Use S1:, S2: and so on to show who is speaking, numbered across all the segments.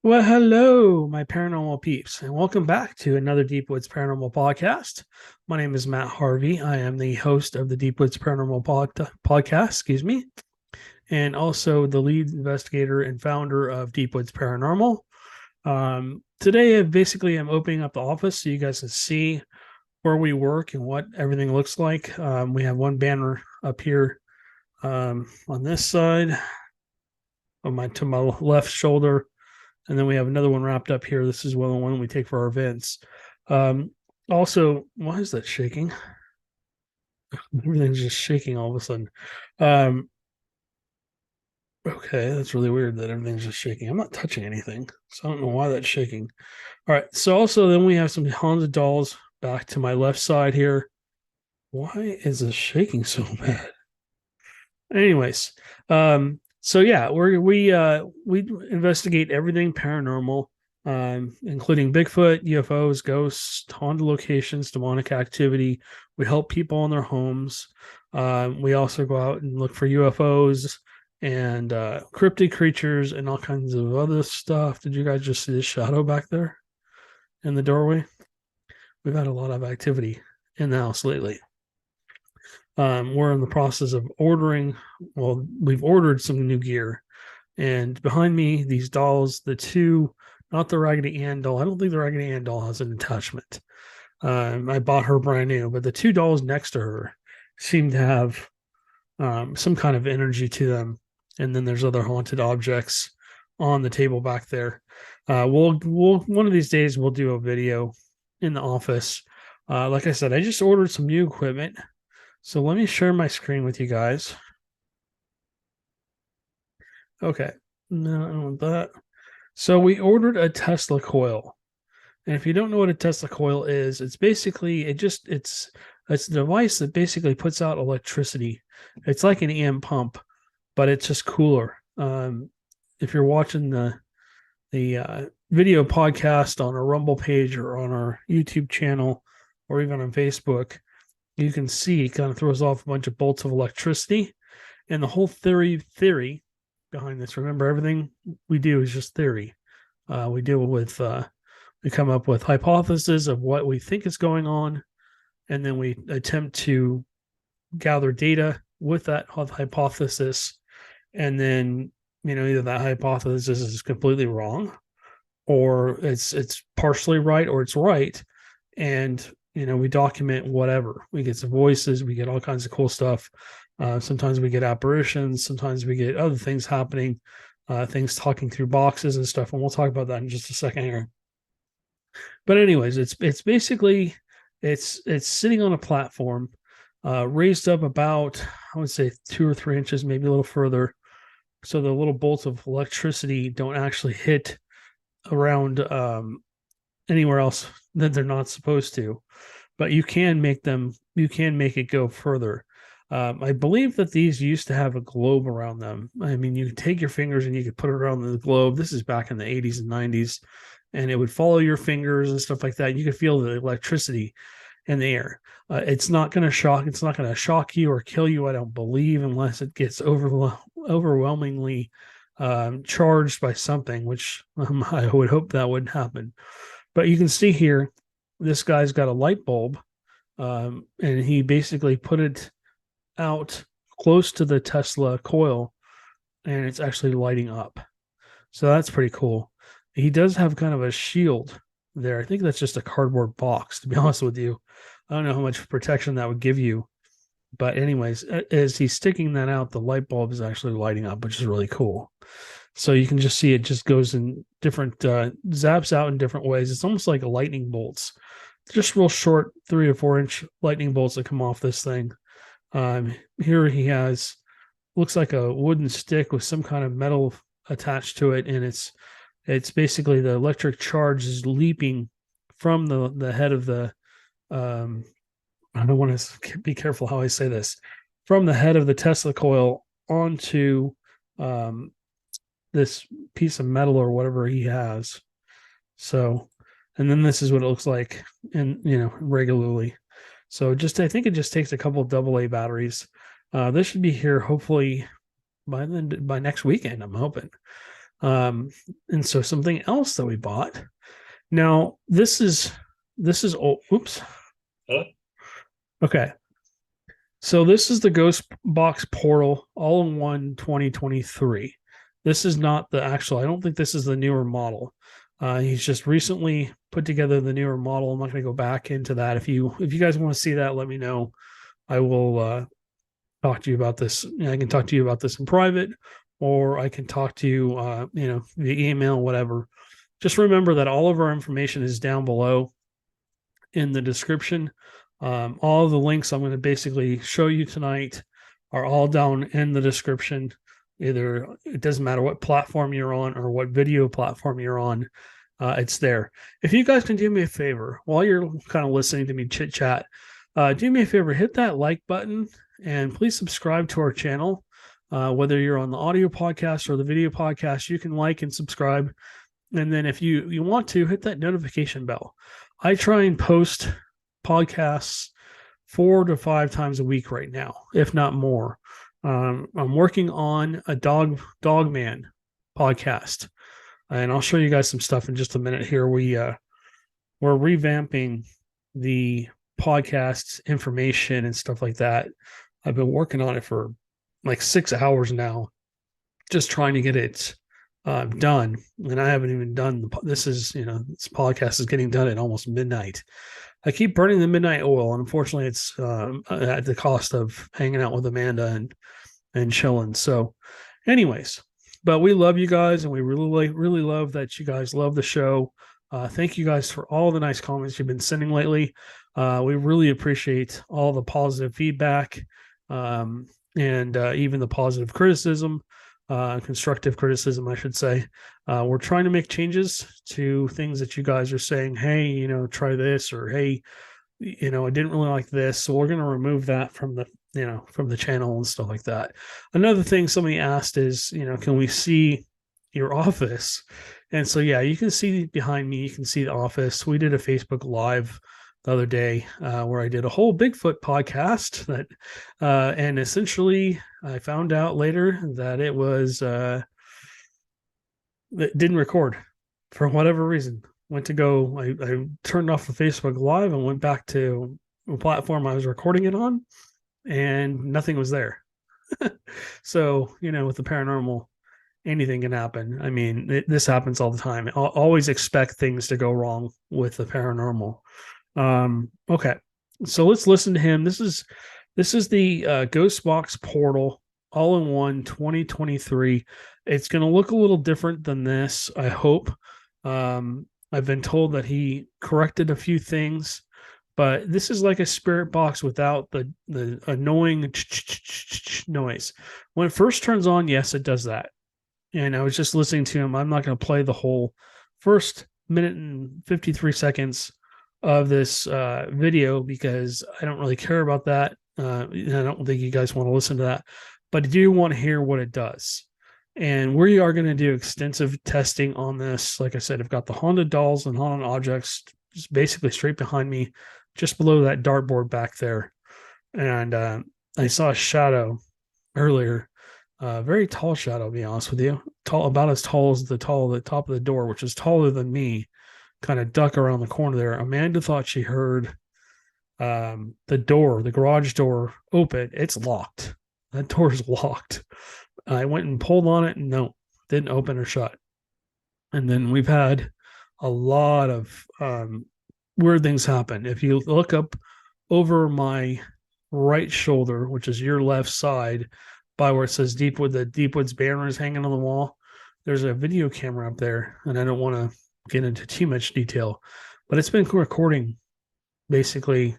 S1: Well, hello, my paranormal peeps, and welcome back to another Deep Woods Paranormal Podcast. My name is Matt Harvey. I am the host of the Deep Woods Paranormal Podcast, and also the lead investigator and founder of Deep Woods Paranormal. Today, basically, I'm opening up the office so you guys can see where we work and what everything looks like. We have one banner up here on this side, to my left shoulder. And then we have another one wrapped up here. This is one we take for our events. Also, why is that shaking? Everything's just shaking all of a sudden. Okay, that's really weird that everything's just shaking. I'm not touching anything, so I don't know why that's shaking. All right, so also then we have some haunted dolls back to my left side here. Why is this shaking so bad? Anyways, so yeah, we investigate everything paranormal, including Bigfoot, UFOs, ghosts, haunted locations, demonic activity. We help people in their homes. We also go out and look for UFOs and cryptid creatures and all kinds of other stuff. Did you guys just see the shadow back there in the doorway? We've had a lot of activity in the house lately. We're in the process of ordering. Well, we've ordered some new gear, and behind me, these dolls, the two, not the Raggedy Ann doll. I don't think the Raggedy Ann doll has an attachment. I bought her brand new, but the two dolls next to her seem to have some kind of energy to them. And then there's other haunted objects on the table back there. We'll one of these days we'll do a video in the office. Like I said, I just ordered some new equipment. So let me share my screen with you guys. Okay. No, I don't want that. So we ordered a Tesla coil. And if you don't know what a Tesla coil is, it's basically it's a device that basically puts out electricity. It's like an EM pump, but it's just cooler. If you're watching the video podcast on our Rumble page or on our YouTube channel or even on Facebook, you can see it kind of throws off a bunch of bolts of electricity. And the whole theory behind this, remember, everything we do is just theory. We come up with hypotheses of what we think is going on, and then we attempt to gather data with that hypothesis. And then, either that hypothesis is completely wrong, or it's partially right, or it's right. And we document whatever. We get some voices, we get all kinds of cool stuff. Sometimes we get apparitions, sometimes we get other things happening, things talking through boxes and stuff. And we'll talk about that in just a second here. But anyways, it's basically it's sitting on a platform, raised up about, I would say 2 or 3 inches, maybe a little further, so the little bolts of electricity don't actually hit around anywhere else that they're not supposed to. But you can make it go further. I believe that these used to have a globe around them. I mean, you could take your fingers and you could put it around the globe. This is back in the 80s and 90s, and it would follow your fingers and stuff like that. You could feel the electricity in the air. It's not going to shock you or kill you, I don't believe, unless it gets overwhelmingly charged by something, which I would hope that wouldn't happen. But you can see here, this guy's got a light bulb, and he basically put it out close to the Tesla coil, and it's actually lighting up. So that's pretty cool. He does have kind of a shield there. I think that's just a cardboard box, to be honest with you. I don't know how much protection that would give you. But anyways, as he's sticking that out, the light bulb is actually lighting up, which is really cool. So you can just see it just goes in different, zaps out in different ways. It's almost like lightning bolts, just real short 3 or 4 inch lightning bolts that come off this thing. Here he has, looks like a wooden stick with some kind of metal attached to it. And it's basically the electric charge is leaping from the head of the, I don't want to be careful how I say this, from the head of the Tesla coil onto this piece of metal or whatever he has. So, and then this is what it looks like regularly. So I think it just takes a couple of AA batteries. This should be here hopefully by next weekend, I'm hoping. And so something else that we bought. Now, this is oh, oops. Okay. So this is the Ghost Box Portal All-in-One 2023. This is not the actual, I don't think this is the newer model. He's just recently put together the newer model. I'm not going to go back into that. If you guys want to see that, let me know. I will talk to you about this. I can talk to you about this in private, or I can talk to you, via email, whatever. Just remember that all of our information is down below in the description. All of the links I'm going to basically show you tonight are all down in the description. Either it doesn't matter what platform you're on or what video platform you're on, it's there. If you guys can do me a favor while you're kind of listening to me chit chat, do me a favor, hit that like button and please subscribe to our channel. Whether you're on the audio podcast or the video podcast, you can like and subscribe. And then if you want to, hit that notification bell. I try and post podcasts 4 to 5 times a week right now, if not more. I'm working on a dog man podcast, and I'll show you guys some stuff in just a minute here. We're revamping the podcast information and stuff like that. I've been working on it for like 6 hours now, just trying to get it done, and I haven't even done this podcast is getting done at almost midnight. I keep burning the midnight oil, and unfortunately it's at the cost of hanging out with Amanda and chilling. So anyways, but we love you guys, and we really love that you guys love the show. Thank you guys for all the nice comments you've been sending lately. We really appreciate all the positive feedback, and even the positive criticism. Constructive criticism, I should say. We're trying to make changes to things that you guys are saying, hey, try this, or hey, I didn't really like this. So we're going to remove that from the channel and stuff like that. Another thing somebody asked is, can we see your office? And so, yeah, you can see behind me, you can see the office. We did a Facebook Live the other day where I did a whole Bigfoot podcast and essentially I found out later that it didn't record for whatever reason. I turned off the Facebook Live and went back to the platform I was recording it on, and nothing was there. So, with the paranormal, anything can happen. I mean, this happens all the time. I'll always expect things to go wrong with the paranormal. Okay, so let's listen to him. This is the Ghost Box Portal All-in-One 2023. It's going to look a little different than this, I hope. I've been told that he corrected a few things, but this is like a spirit box without the annoying noise. When it first turns on, yes, it does that. And I was just listening to him. I'm not going to play the whole first minute and 53 seconds of this video because I don't really care about that. I don't think you guys want to listen to that, but I do want to hear what it does. And we are going to do extensive testing on this. Like I said, I've got the haunted dolls and haunted objects just basically straight behind me, just below that dartboard back there. And I saw a shadow earlier, a very tall shadow, to be honest with you, about as tall as the top of the door, which is taller than me, kind of duck around the corner there. Amanda thought she heard the garage door open. It's locked. That door is locked. I went and pulled on it, and no, didn't open or shut. And then we've had a lot of weird things happen. If you look up over my right shoulder, which is your left side, by where it says Deepwood, the Deepwood's banner is hanging on the wall, there's a video camera up there, and I don't want to get into too much detail, but it's been recording basically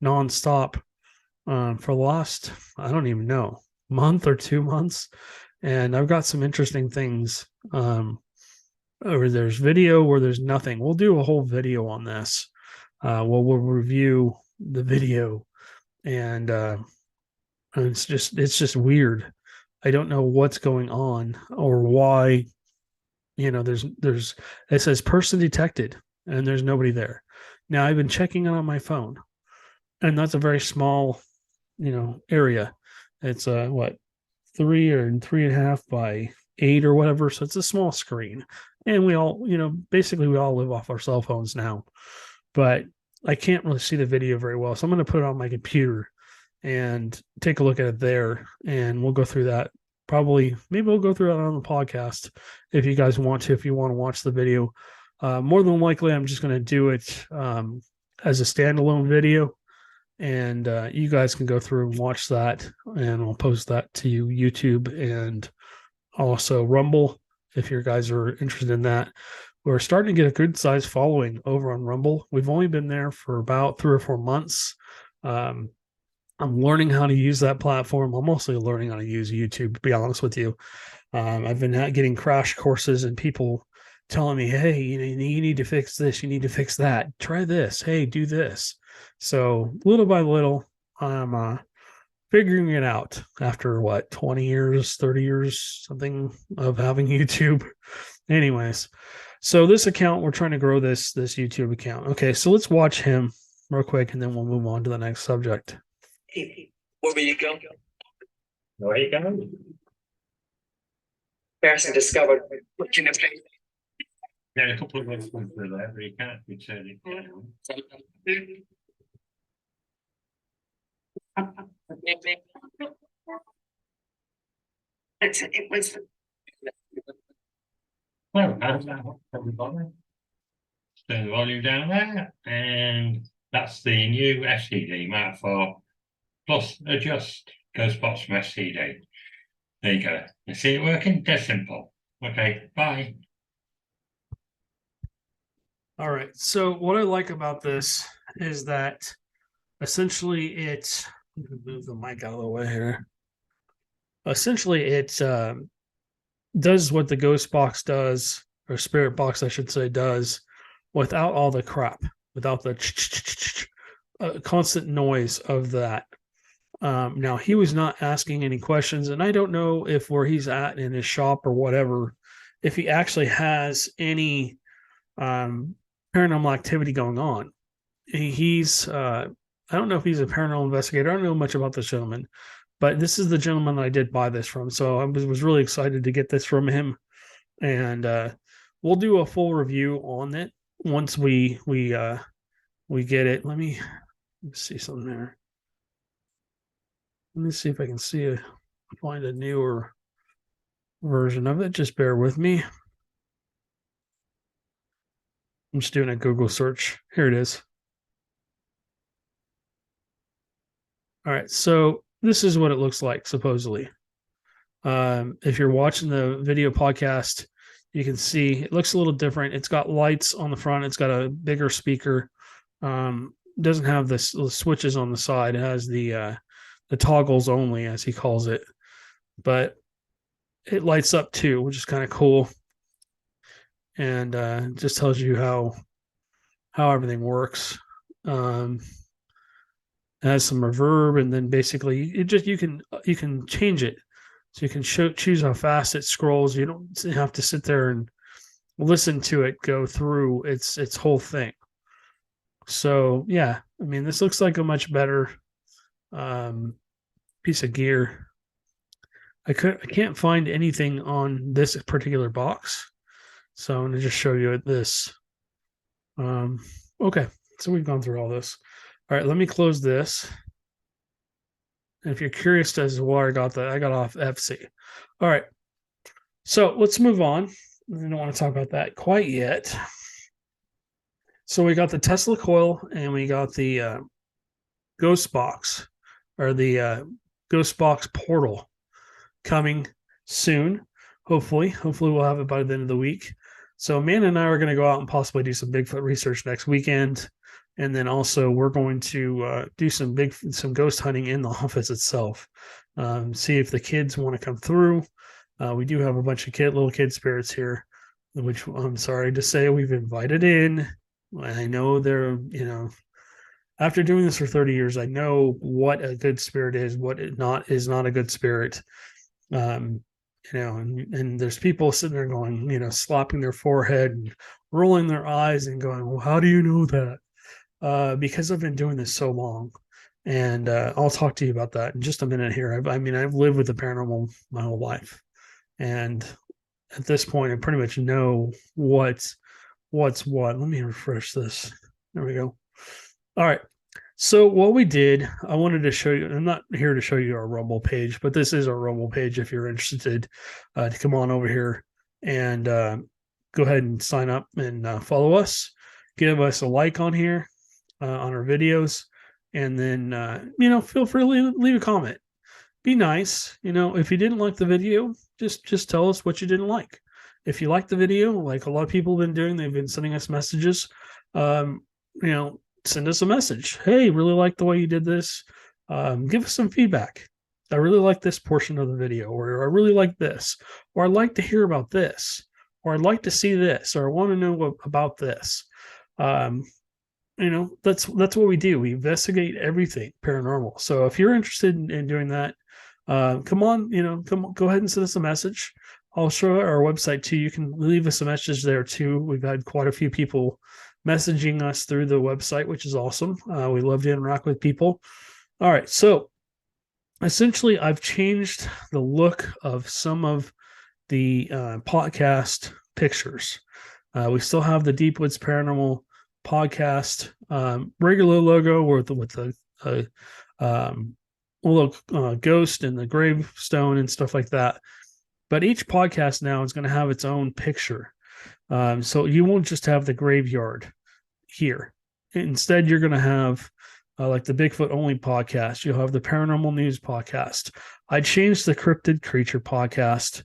S1: nonstop for the last, I don't even know, month or 2 months. And I've got some interesting things where there's video, where there's nothing. We'll do a whole video on this. We'll review the video, and it's just weird. I don't know what's going on or why. There's it says person detected, and there's nobody there. Now I've been checking it on my phone, and that's a very small, area. It's 3 or 3.5 by 8 or whatever. So it's a small screen. And we all, basically we all live off our cell phones now. But I can't really see the video very well. So I'm going to put it on my computer and take a look at it there. And we'll go through that. Maybe we'll go through that on the podcast if you guys want to, if you want to watch the video. More than likely, I'm just going to do it as a standalone video. And you guys can go through and watch that. And I'll post that to YouTube and also Rumble if you guys are interested in that. We're starting to get a good sized following over on Rumble. We've only been there for about 3 or 4 months. I'm learning how to use that platform. I'm mostly learning how to use YouTube, to be honest with you. I've been getting crash courses and people telling me, hey, you need to fix this. You need to fix that. Try this. Hey, do this. So little by little, I'm figuring it out after 20 years, 30 years, something of having YouTube. Anyways, so this account, we're trying to grow this YouTube account. Okay, so let's watch him real quick and then we'll move on to the next subject.
S2: Where will you go? Where you going? Person discovered what you know.
S3: There are a couple of ones through there, but you can't be turning down.
S2: It was.
S3: Well, how's that, everybody? Turn the volume down there, and that's the new STD Mark IV Plus Adjust Ghost Box from STD. There you go. You see it working? Dead simple. Okay, bye.
S1: All right. So what I like about this is that essentially it's move the mic out of the way here. Essentially, it does what the ghost box does, or spirit box, I should say, does, without all the crap, without the constant noise of that. Now, he was not asking any questions, and I don't know if where he's at in his shop or whatever, if he actually has any paranormal activity going on. He's I don't know if he's a paranormal investigator. I don't know much about this gentleman, but this is the gentleman that I did buy this from. So I was really excited to get this from him, and we'll do a full review on it once we get it. Let me see something there. Let me see if I can find a newer version of it. Just bear with me. I'm just doing a Google search. Here it is. All right, so this is what it looks like, supposedly. If you're watching the video podcast, you can see it looks a little different. It's got lights on the front. It's got a bigger speaker. Doesn't have the switches on the side. It has the toggles only, as he calls it. But it lights up too, which is kind of cool. And just tells you how everything works. It has some reverb, and then basically you can change it, so you can choose how fast it scrolls. You don't have to sit there and listen to it go through its whole thing. So yeah, I mean, this looks like a much better piece of gear. I can't find anything on this particular box, so I'm gonna just show you this. Okay, so we've gone through all this. All right, let me close this. And if you're curious as to where I got that, I got off FC. All right, so let's move on. I don't want to talk about that quite yet. So we got the Tesla coil, and we got the Ghost Box, or the Ghost Box portal coming soon. Hopefully we'll have it by the end of the week. So Amanda and I are going to go out and possibly do some Bigfoot research next weekend. And then also we're going to do some ghost hunting in the office itself. See if the kids want to come through. We do have a bunch of little kid spirits here, which I'm sorry to say we've invited in. I know they're, after doing this for 30 years, I know what a good spirit is, what is not a good spirit. And there's people sitting there going, slapping their forehead and rolling their eyes and going, well, how do you know that? Because I've been doing this so long, and I'll talk to you about that in just a minute here. I've lived with the paranormal my whole life, and at this point and pretty much know what's what. Let me refresh this. There we go. All right. So what we did, I wanted to show you. I'm not here to show you our Rumble page, but this is our Rumble page. If you're interested, to come on over here and go ahead and sign up and follow us. Give us a like on here on our videos, and then feel free to leave a comment. Be nice. If you didn't like the video, just tell us what you didn't like. If you like the video, like a lot of people have been doing, they've been sending us messages. Send us a message. Hey, really like the way you did this. Give us some feedback. I really like this portion of the video, or I really like this, or I'd like to hear about this, or I'd like to see this, or I want to know about this. That's what we do. We investigate everything paranormal. So if you're interested in doing that, come on, go ahead and send us a message. I'll show our website too. You can leave us a message there too. We've had quite a few people messaging us through the website, which is awesome. We love to interact with people. All right. So essentially, I've changed the look of some of the podcast pictures. We still have the Deep Woods Paranormal Podcast regular logo with the little ghost and the gravestone and stuff like that. But each podcast now is going to have its own picture. So you won't just have the graveyard here. Instead, you're going to have like the Bigfoot only podcast. You'll have the paranormal news podcast. I changed the cryptid creature podcast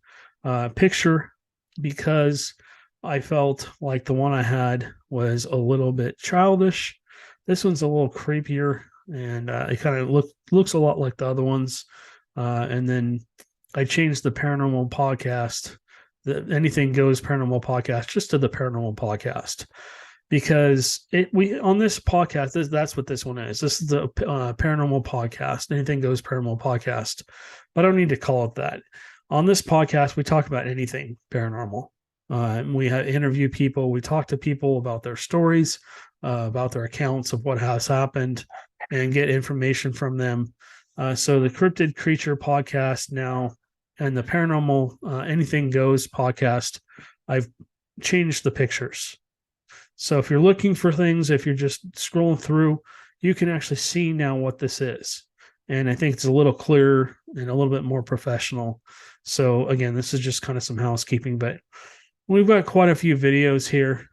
S1: picture because I felt like the one I had was a little bit childish. This one's a little creepier, and it kind of looks a lot like the other ones. And then I changed the paranormal podcast, the Anything Goes Paranormal Podcast, just to the Paranormal Podcast, because on this podcast, that's what this one is. This is the Paranormal Podcast, Anything Goes Paranormal Podcast. But I don't need to call it that. On this podcast, we talk about anything paranormal. We interview people. We talk to people about their stories, about their accounts of what has happened, and get information from them. So the Cryptid Creature Podcast now and the Paranormal Anything Goes podcast, I've changed the pictures. So if you're looking for things, if you're just scrolling through, you can actually see now what this is. And I think it's a little clearer and a little bit more professional. So again, this is just kind of some housekeeping, but we've got quite a few videos here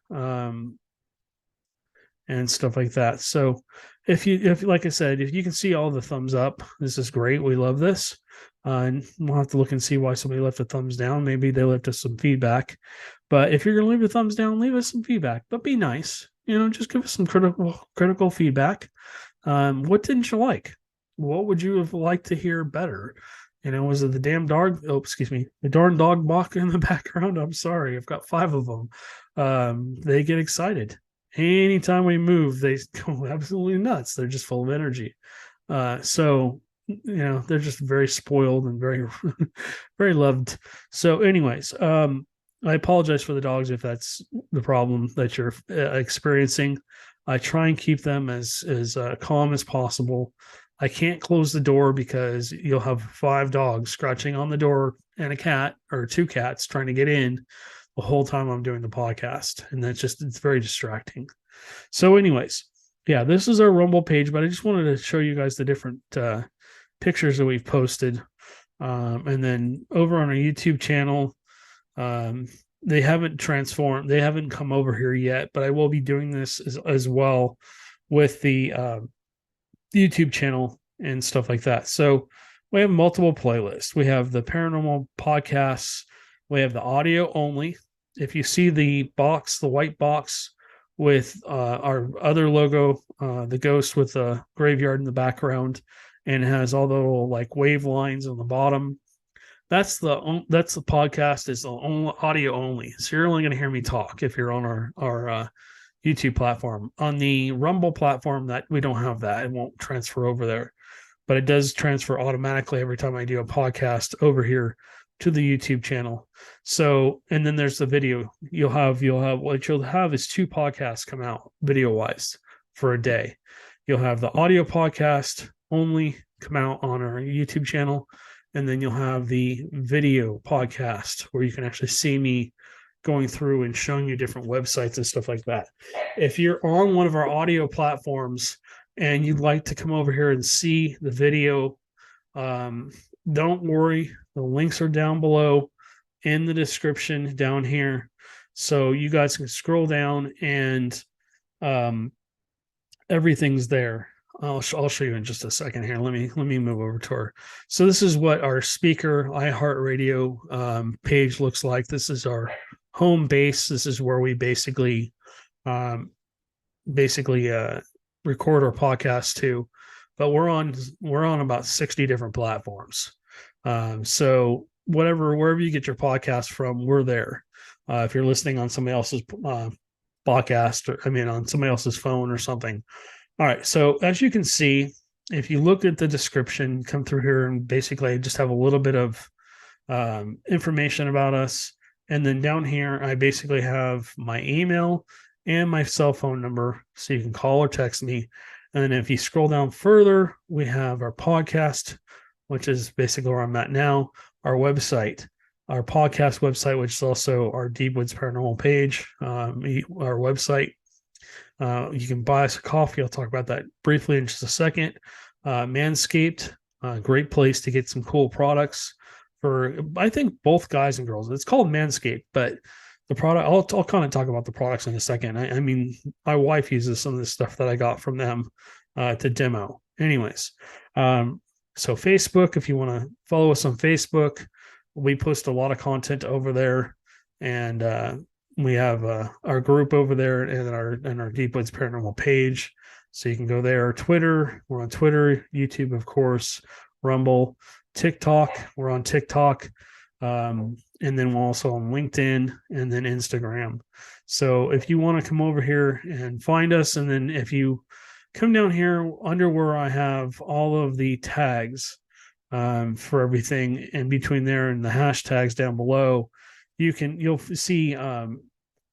S1: and stuff like that. So if like I said, if you can see all the thumbs up, this is great. We love this. And we'll have to look and see why somebody left a thumbs down. Maybe they left us some feedback. But if you're going to leave a thumbs down, leave us some feedback. But be nice. Just give us some critical feedback. What didn't you like? What would you have liked to hear better? Was it the damn dog? Oh, excuse me. The darn dog bark in the background. I'm sorry. I've got 5 of them. They get excited. Anytime we move, they go absolutely nuts. They're just full of energy. So they're just very spoiled and very, very loved. So anyways, I apologize for the dogs if that's the problem that you're experiencing. I try and keep them as calm as possible. I can't close the door because you'll have 5 dogs scratching on the door and a cat or 2 cats trying to get in the whole time I'm doing the podcast. And it's very distracting. So anyways, yeah, this is our Rumble page, but I just wanted to show you guys the different pictures that we've posted. And then over on our YouTube channel, they haven't transformed. They haven't come over here yet, but I will be doing this as well with the YouTube channel and stuff like that. So we have multiple playlists. We have the paranormal podcasts. We have the audio only. If you see the white box with our other logo, the ghost with the graveyard in the background, and it has all the little like wave lines on the bottom, that's the podcast is the only audio only. So you're only going to hear me talk if you're on our YouTube platform. On the Rumble platform, that we don't have that. It won't transfer over there, but it does transfer automatically every time I do a podcast over here to the YouTube channel. So, and then there's the video. You'll have what you'll have is 2 podcasts come out video wise for a day. You'll have the audio podcast only come out on our YouTube channel, and then you'll have the video podcast where you can actually see me going through and showing you different websites and stuff like that. If you're on one of our audio platforms and you'd like to come over here and see the video, don't worry. The links are down below in the description down here. So you guys can scroll down and everything's there. I'll show you in just a second here. Let me move over to our. So this is what our speaker iHeartRadio page looks like. This is our home base. This is where we basically record our podcast to. But we're on about 60 different platforms. So wherever you get your podcast from, we're there. If you're listening on somebody else's podcast, or on somebody else's phone or something. All right. So as you can see, if you look at the description, come through here and basically just have a little bit of information about us. And then down here, I basically have my email and my cell phone number, so you can call or text me. And then if you scroll down further, we have our podcast, which is basically where I'm at now, our website, our podcast website, which is also our Deep Woods Paranormal page, our website. You can buy us a coffee. I'll talk about that briefly in just a second. Manscaped, great place to get some cool products for, I think, both guys and girls. It's called Manscaped, but the product, I'll kind of talk about the products in a second. I mean, my wife uses some of the stuff that I got from them to demo. Anyways, so Facebook, if you want to follow us on Facebook, we post a lot of content over there, and we have our group over there and our Deep Woods Paranormal page. So you can go there. Twitter, we're on Twitter, YouTube, of course, Rumble, TikTok, we're on TikTok. And then we're also on LinkedIn and then Instagram. So if you want to come over here and find us, and then if you come down here under where I have all of the tags for everything in between there and the hashtags down below, you'll see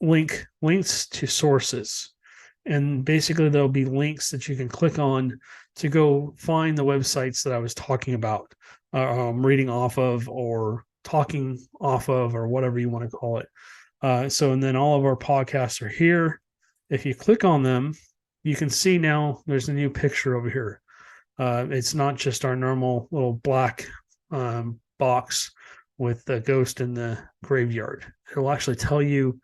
S1: links to sources. And basically there'll be links that you can click on to go find the websites that I was talking about, reading off of, or talking off of, or whatever you want to call it. And then all of our podcasts are here. If you click on them, you can see now there's a new picture over here. It's not just our normal little black box with the ghost in the graveyard. It'll actually tell you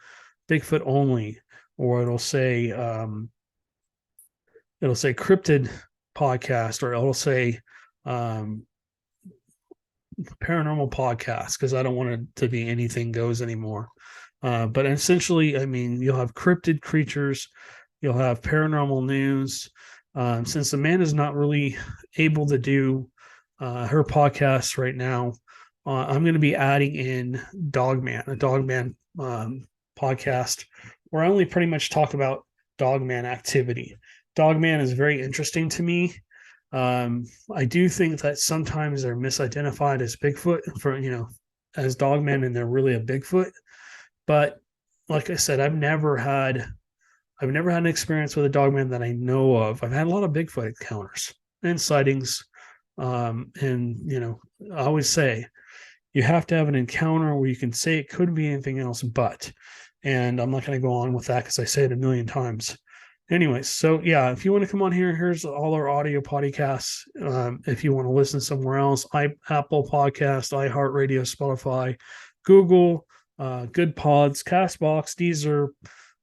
S1: Bigfoot only, or it'll say cryptid podcast, or it'll say paranormal podcast, because I don't want it to be anything goes anymore. But essentially, I mean, you'll have cryptid creatures, you'll have paranormal news. Since Amanda's not really able to do her podcast right now, I'm going to be adding in a Dogman podcast, where I only pretty much talk about Dogman activity. Dogman is very interesting to me. I do think that sometimes they're misidentified as Bigfoot as Dogman, and they're really a Bigfoot. But like I said, I've never had an experience with a Dogman that I know of. I've had a lot of Bigfoot encounters and sightings. I always say you have to have an encounter where you can say it could be anything else but. And I'm not going to go on with that because I say it a million times. Anyways, so yeah, if you want to come on here, here's all our audio podcasts. If you want to listen somewhere else, Apple Podcast, iHeartRadio, Spotify, Google, Good Pods, Castbox, Deezer,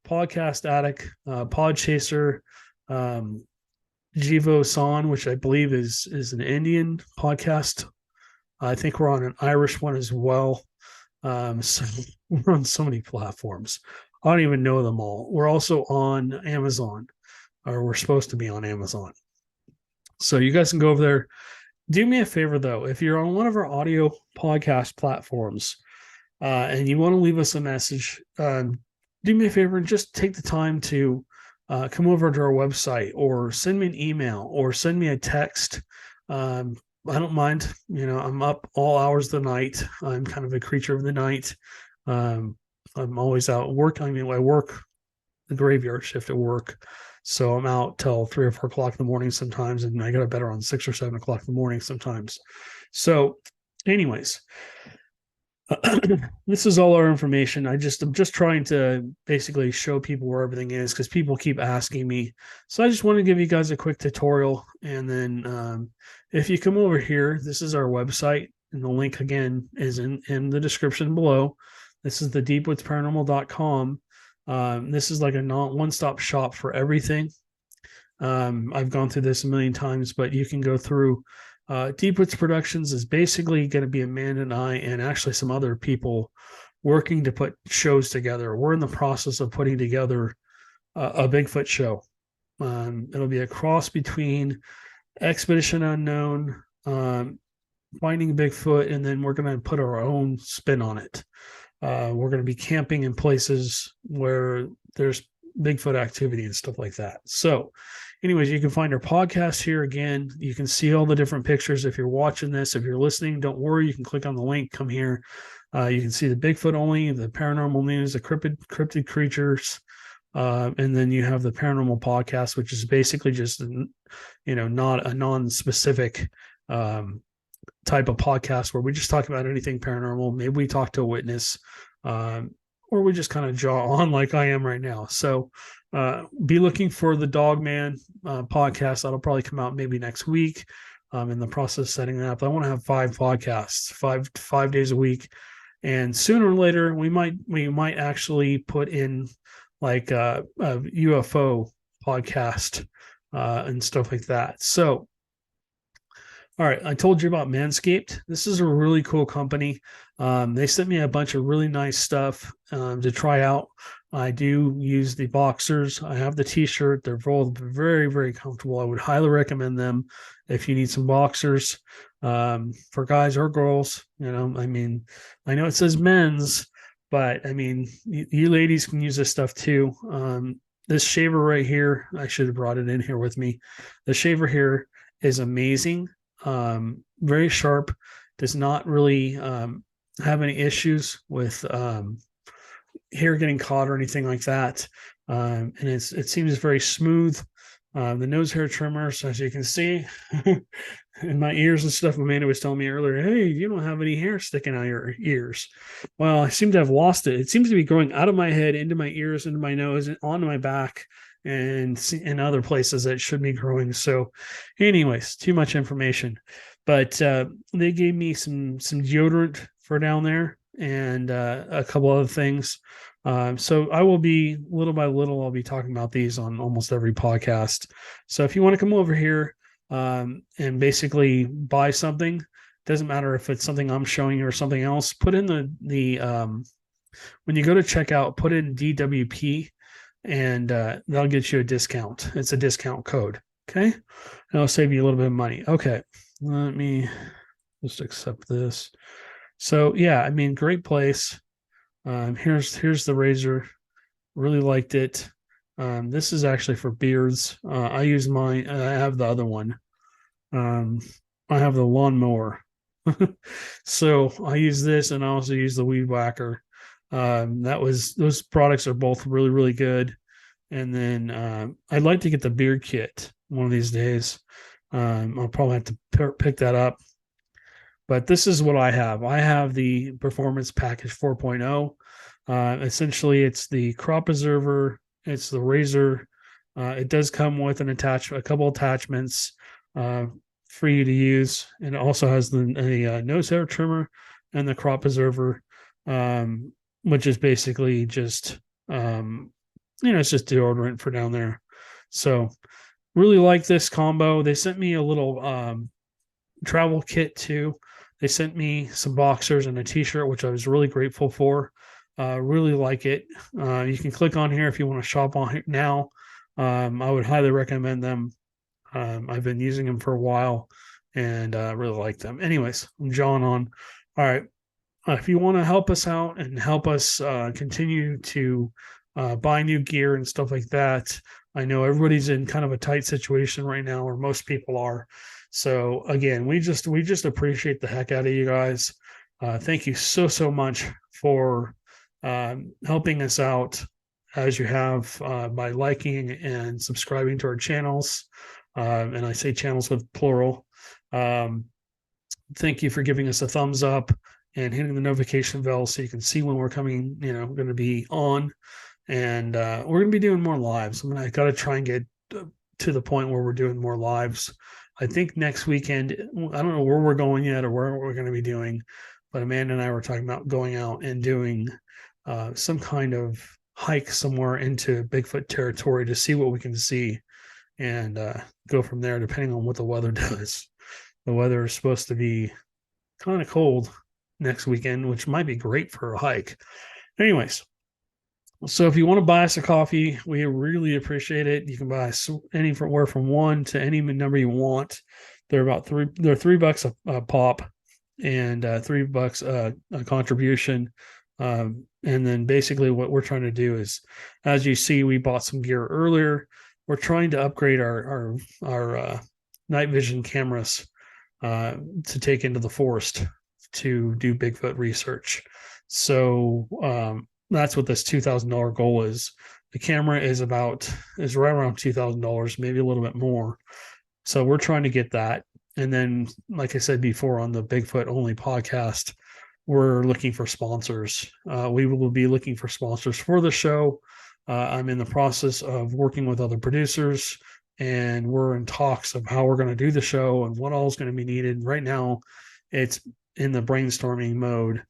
S1: Podcast Addict, Podchaser, Jivo San, which I believe is an Indian podcast. I think we're on an Irish one as well. So we're on so many platforms. I don't even know them all. We're also on Amazon, or we're supposed to be on Amazon. So you guys can go over there. Do me a favor, though. If you're on one of our audio podcast platforms and you want to leave us a message, do me a favor and just take the time to come over to our website, or send me an email, or send me a text. I don't mind. I'm up all hours of the night. I'm kind of a creature of the night. I'm always out working. I work the graveyard shift at work, so I'm out till 3 or 4 o'clock in the morning sometimes, and I got to bed around 6 or 7 o'clock in the morning sometimes. So Anyways, this is all our information. I'm just trying to basically show people where everything is because people keep asking me. So I just want to give you guys a quick tutorial, and then if you come over here, this is our website, and the link again is in the description below. This is the deepwoodsparanormal.com. This is like a one-stop shop for everything. I've gone through this a million times, but you can go through. Deep Woods Productions is basically going to be Amanda and I, and actually some other people, working to put shows together. We're in the process of putting together a Bigfoot show. It'll be a cross between Expedition Unknown, Finding Bigfoot, and then we're going to put our own spin on it. We're going to be camping in places where there's Bigfoot activity and stuff like that. So anyways, you can find our podcast here. Again, you can see all the different pictures. If you're watching this, if you're listening, don't worry. You can click on the link, come here. You can see the Bigfoot only, the paranormal news, the cryptid creatures. And then you have the paranormal podcast, which is basically just, not a non-specific type of podcast where we just talk about anything paranormal. Maybe we talk to a witness, or we just kind of jaw on like I am right now. So be looking for the Dogman podcast. That'll probably come out maybe next week. I'm in the process of setting that up. I want to have 5 podcasts, five days a week. And sooner or later, we might actually put in like a UFO podcast and stuff like that. So, all right, I told you about Manscaped. This is a really cool company. They sent me a bunch of really nice stuff to try out. I do use the boxers. I have the t-shirt. They're both very, very comfortable. I would highly recommend them if you need some boxers for guys or girls. I know it says men's, but you ladies can use this stuff too. This shaver right here, I should have brought it in here with me. The shaver here is amazing. Very sharp, does not really have any issues with hair getting caught or anything like that. And it seems very smooth. The nose hair trimmers, as you can see, in my ears and stuff. Amanda was telling me earlier, hey, you don't have any hair sticking out of your ears. Well, I seem to have lost it. It seems to be growing out of my head, into my ears, into my nose, and onto my back, and in other places that should be growing. So anyways, too much information. But they gave me some deodorant for down there, and a couple other things. So I will be, little by little, I'll be talking about these on almost every podcast. So if you want to come over here and basically buy something, doesn't matter if it's something I'm showing you or something else, put in the when you go to checkout, put in DWP, and that'll get you a discount. It's a discount code. Okay. And it'll save you a little bit of money. Okay. Let me just accept this. So yeah, great place. Here's the razor. Really liked it. This is actually for beards. I use mine. I have the other one. I have the lawnmower. So I use this, and I also use the weed whacker. Those products are both really, really good. And then I'd like to get the beard kit one of these days. I'll probably have to pick that up. But this is what I have. I have the Performance Package 4.0. Essentially, it's the crop preserver. It's the razor. It does come with a couple attachments for you to use. And it also has the nose hair trimmer and the crop preserver, which is basically just, it's just deodorant for down there. So really like this combo. They sent me a little travel kit too. They sent me some boxers and a t-shirt, which I was really grateful for. Really like it. You can click on here if you want to shop on it now. I would highly recommend them. I've been using them for a while and really like them. Anyways, I'm jawing on. All right. If you want to help us out and help us continue to buy new gear and stuff like that, I know everybody's in kind of a tight situation right now, or most people are. So again, we just appreciate the heck out of you guys. Thank you so much for helping us out as you have by liking and subscribing to our channels. And I say channels with plural. thank you for giving us a thumbs up and hitting the notification bell so you can see when we're coming, going to be on. And we're going to be doing more lives. I got to try and get to the point where we're doing more lives. I think next weekend, I don't know where we're going yet or where we're going to be doing, but Amanda and I were talking about going out and doing some kind of hike somewhere into Bigfoot territory to see what we can see and go from there, depending on what the weather does. The weather is supposed to be kind of cold next weekend, which might be great for a hike. Anyways, so if you want to buy us a coffee, we really appreciate it. You can buy us anywhere from one to any number you want. They're about they're $3 a pop and $3 a contribution. And then basically what we're trying to do is, as you see, we bought some gear earlier. We're trying to upgrade our night vision cameras to take into the forest to do Bigfoot research. So that's what this $2,000 goal is. The camera is right around $2,000, maybe a little bit more. So we're trying to get that. And then, like I said before on the Bigfoot only podcast, we're looking for sponsors. We will be looking for sponsors for the show. I'm in the process of working with other producers, and we're in talks of how we're going to do the show and what all is going to be needed. Right now, it's in the brainstorming mode.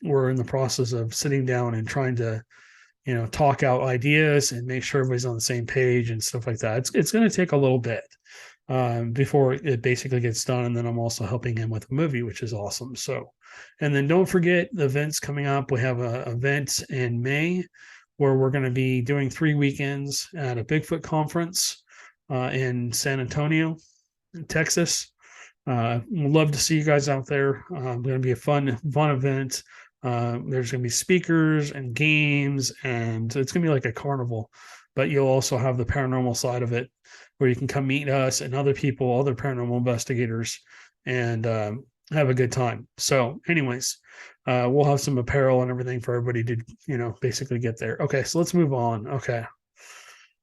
S1: We're in the process of sitting down and trying to, talk out ideas and make sure everybody's on the same page and stuff like that. It's going to take a little bit before it basically gets done. And then I'm also helping him with a movie, which is awesome. So, and then don't forget the events coming up. We have an event in May where we're going to be doing 3 weekends at a Bigfoot conference in San Antonio, Texas. We'd love to see you guys out there. Going to be a fun event. There's going to be speakers and games, and it's going to be like a carnival, but you'll also have the paranormal side of it where you can come meet us and other people, other paranormal investigators, and have a good time. So anyways, we'll have some apparel and everything for everybody to, basically get there. Okay, so let's move on. Okay.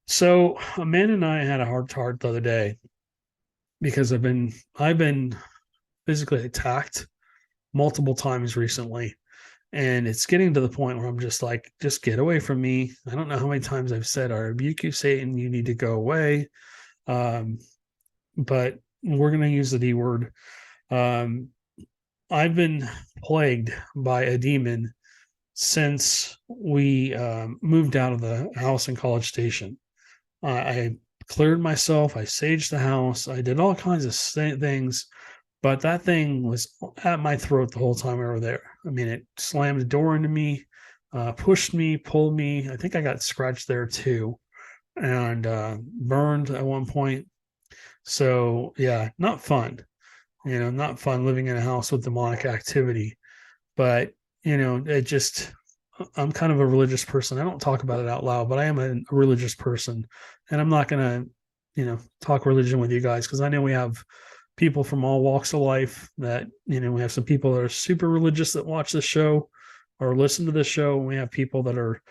S1: So Amanda and I had a heart to heart the other day because I've been physically attacked multiple times recently. And it's getting to the point where I'm just like, just get away from me. I don't know how many times I've said, I rebuke you, Satan, you need to go away. But we're going to use the D word. I've been plagued by a demon since we moved out of the house in College Station. I cleared myself. I saged the house. I did all kinds of things. But that thing was at my throat the whole time we were there. I mean, it slammed the door into me, pushed me, pulled me. I think I got scratched there too, and burned at one point. So yeah, not fun. Not fun living in a house with demonic activity. But I'm kind of a religious person. I don't talk about it out loud, but I am a religious person, and I'm not gonna, talk religion with you guys because I know we have people from all walks of life that, we have some people that are super religious that watch the show or listen to the show. And we have people that are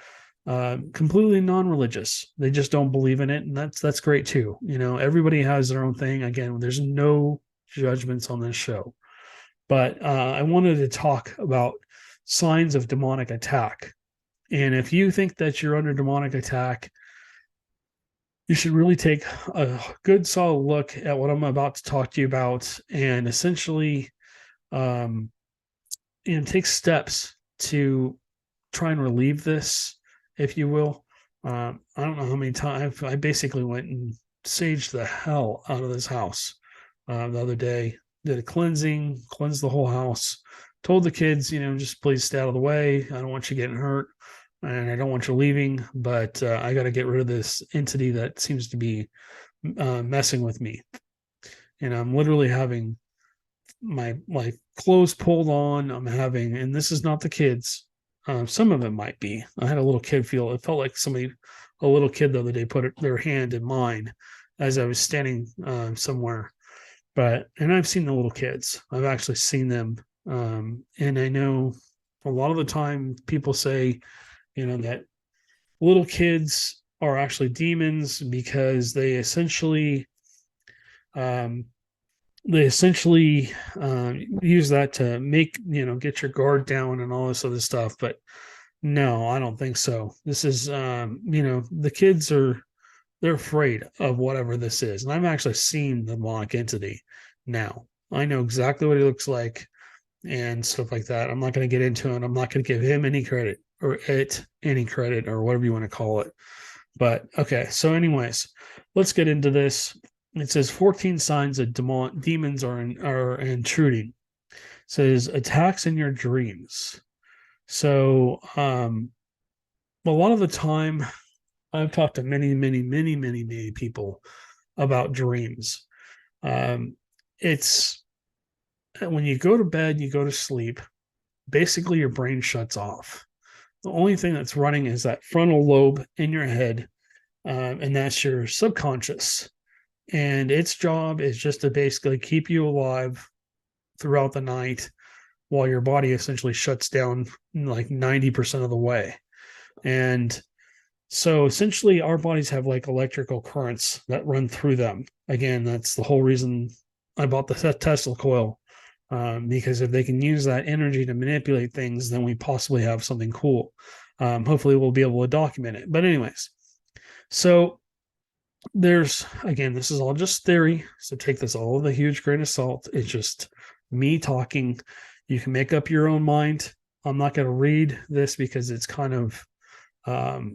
S1: completely non-religious. They just don't believe in it. And that's great too. Everybody has their own thing. Again, there's no judgments on this show, but I wanted to talk about signs of demonic attack. And if you think that you're under demonic attack, you should really take a good solid look at what I'm about to talk to you about and essentially take steps to try and relieve this, if you will. I don't know how many times I basically went and saged the hell out of this house the other day, did a cleansed the whole house, told the kids, just please stay out of the way. I don't want you getting hurt. And I don't want you leaving, but I got to get rid of this entity that seems to be messing with me. I'm literally having my clothes pulled on. And this is not the kids. Some of it might be. I had a little kid it felt like a little kid the other day put their hand in mine as I was standing somewhere. And I've seen the little kids. I've actually seen them. And I know a lot of the time people say, that little kids are actually demons because they essentially they essentially use that to make, get your guard down and all this other stuff. But no, I don't think so. This is, the kids they're afraid of whatever this is. And I've actually seen the demonic entity now. I know exactly what he looks like and stuff like that. I'm not going to get into it. I'm not going to give him any credit or it any credit or whatever you want to call it. But okay, so anyways, let's get into this. It says 14 signs that demons are intruding. It says attacks in your dreams. So a lot of the time I've talked to many people about dreams. It's when you go to bed, you go to sleep, basically your brain shuts off. The only thing that's running is that frontal lobe in your head, and that's your subconscious. And its job is just to basically keep you alive throughout the night while your body essentially shuts down like 90% of the way. And so essentially our bodies have like electrical currents that run through them. Again, that's the whole reason I bought the Tesla coil. Because if they can use that energy to manipulate things, then we possibly have something cool. Hopefully we'll be able to document it. But anyways, so this is all just theory. So take this all with a huge grain of salt. It's just me talking. You can make up your own mind. I'm not going to read this because it's kind of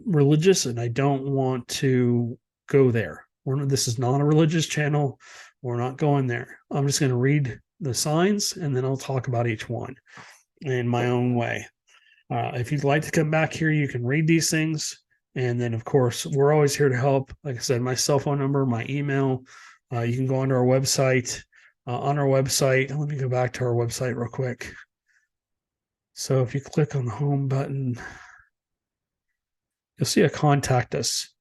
S1: religious and I don't want to go there. This is not a religious channel. We're not going there. I'm just going to read the signs and then I'll talk about each one in my own way. If you'd like to come back here, you can read these things. And then, of course, we're always here to help. Like I said, my cell phone number, my email. You can go onto our website. On our website, let me go back to our website real quick. So if you click on the home button, you'll see a contact us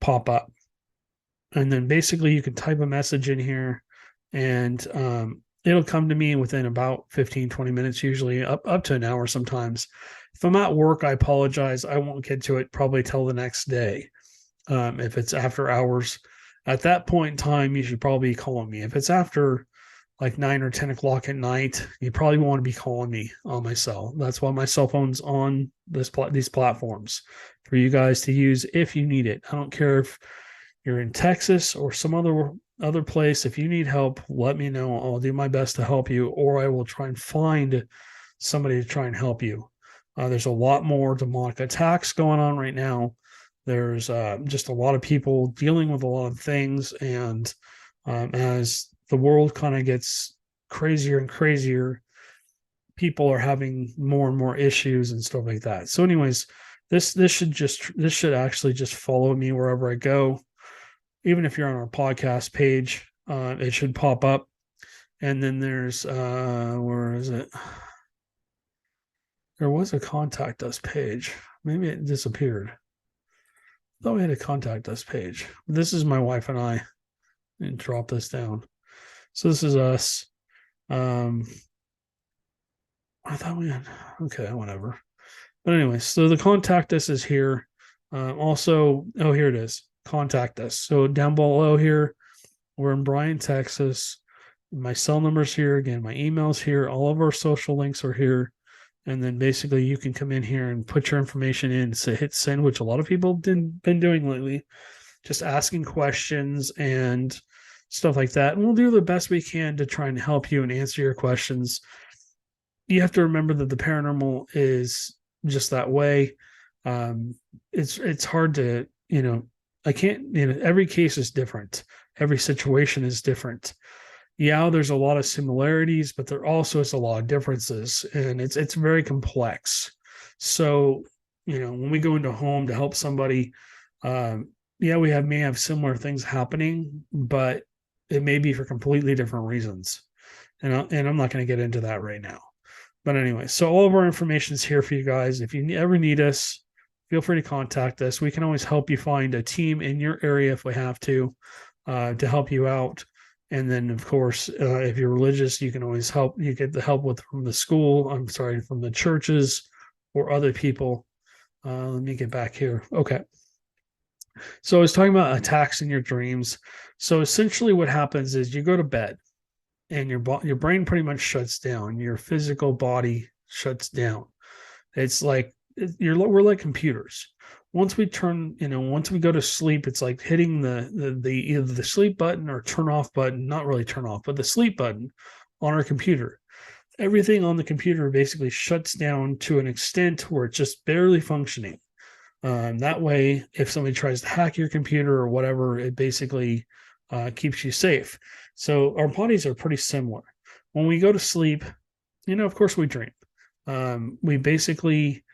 S1: pop up. And then basically you can type a message in here and it'll come to me within about 15-20 minutes, usually up to an hour sometimes. If I'm at work, I apologize. I won't get to it probably till the next day. If it's after hours, at that point in time, you should probably be calling me. If it's after like 9 or 10 o'clock at night, you probably want to be calling me on my cell. That's why my cell phone's on these platforms for you guys to use if you need it. I don't care if you're in Texas or some other place. If you need help, let me know. I'll do my best to help you, or I will try and find somebody to try and help you. There's a lot more demonic attacks going on right now. There's just a lot of people dealing with a lot of things. And as the world kind of gets crazier and crazier, people are having more and more issues and stuff like that. So anyways, this should actually just follow me wherever I go. Even if you're on our podcast page, it should pop up. And then there's where is it? There was a contact us page. Maybe it disappeared. I thought we had a contact us page. This is my wife and I. And drop this down. So this is us. I thought we had, okay, whatever. But anyway, so the contact us is here. Also, here it is. Contact us. So down below here, we're in Bryan, Texas. My cell number's here. Again, my email's here. All of our social links are here. And then basically you can come in here and put your information in, so hit send, which a lot of people have been doing lately, just asking questions and stuff like that. And we'll do the best we can to try and help you and answer your questions. You have to remember that the paranormal is just that way. It's hard to, I can't, every case is different. Every situation is different. Yeah, there's a lot of similarities, but there also is a lot of differences, and it's very complex. So, when we go into a home to help somebody, yeah, we may have similar things happening, but it may be for completely different reasons. And I'm not going to get into that right now. But anyway, so all of our information is here for you guys. If you ever need us, feel free to contact us. We can always help you find a team in your area if we have to help you out. And then, of course, if you're religious, you can always help. You get the help from the school. From the churches or other people. Let me get back here. Okay. So I was talking about attacks in your dreams. So essentially what happens is you go to bed. and your brain pretty much shuts down. Your physical body shuts down. It's like we're like computers. Once we once we go to sleep, it's like hitting the either the sleep button or turn off button, not really turn off, but the sleep button on our computer. Everything on the computer basically shuts down to an extent where it's just barely functioning. That way, if somebody tries to hack your computer or whatever, it basically keeps you safe. So our bodies are pretty similar. When we go to sleep, of course we dream. We basically,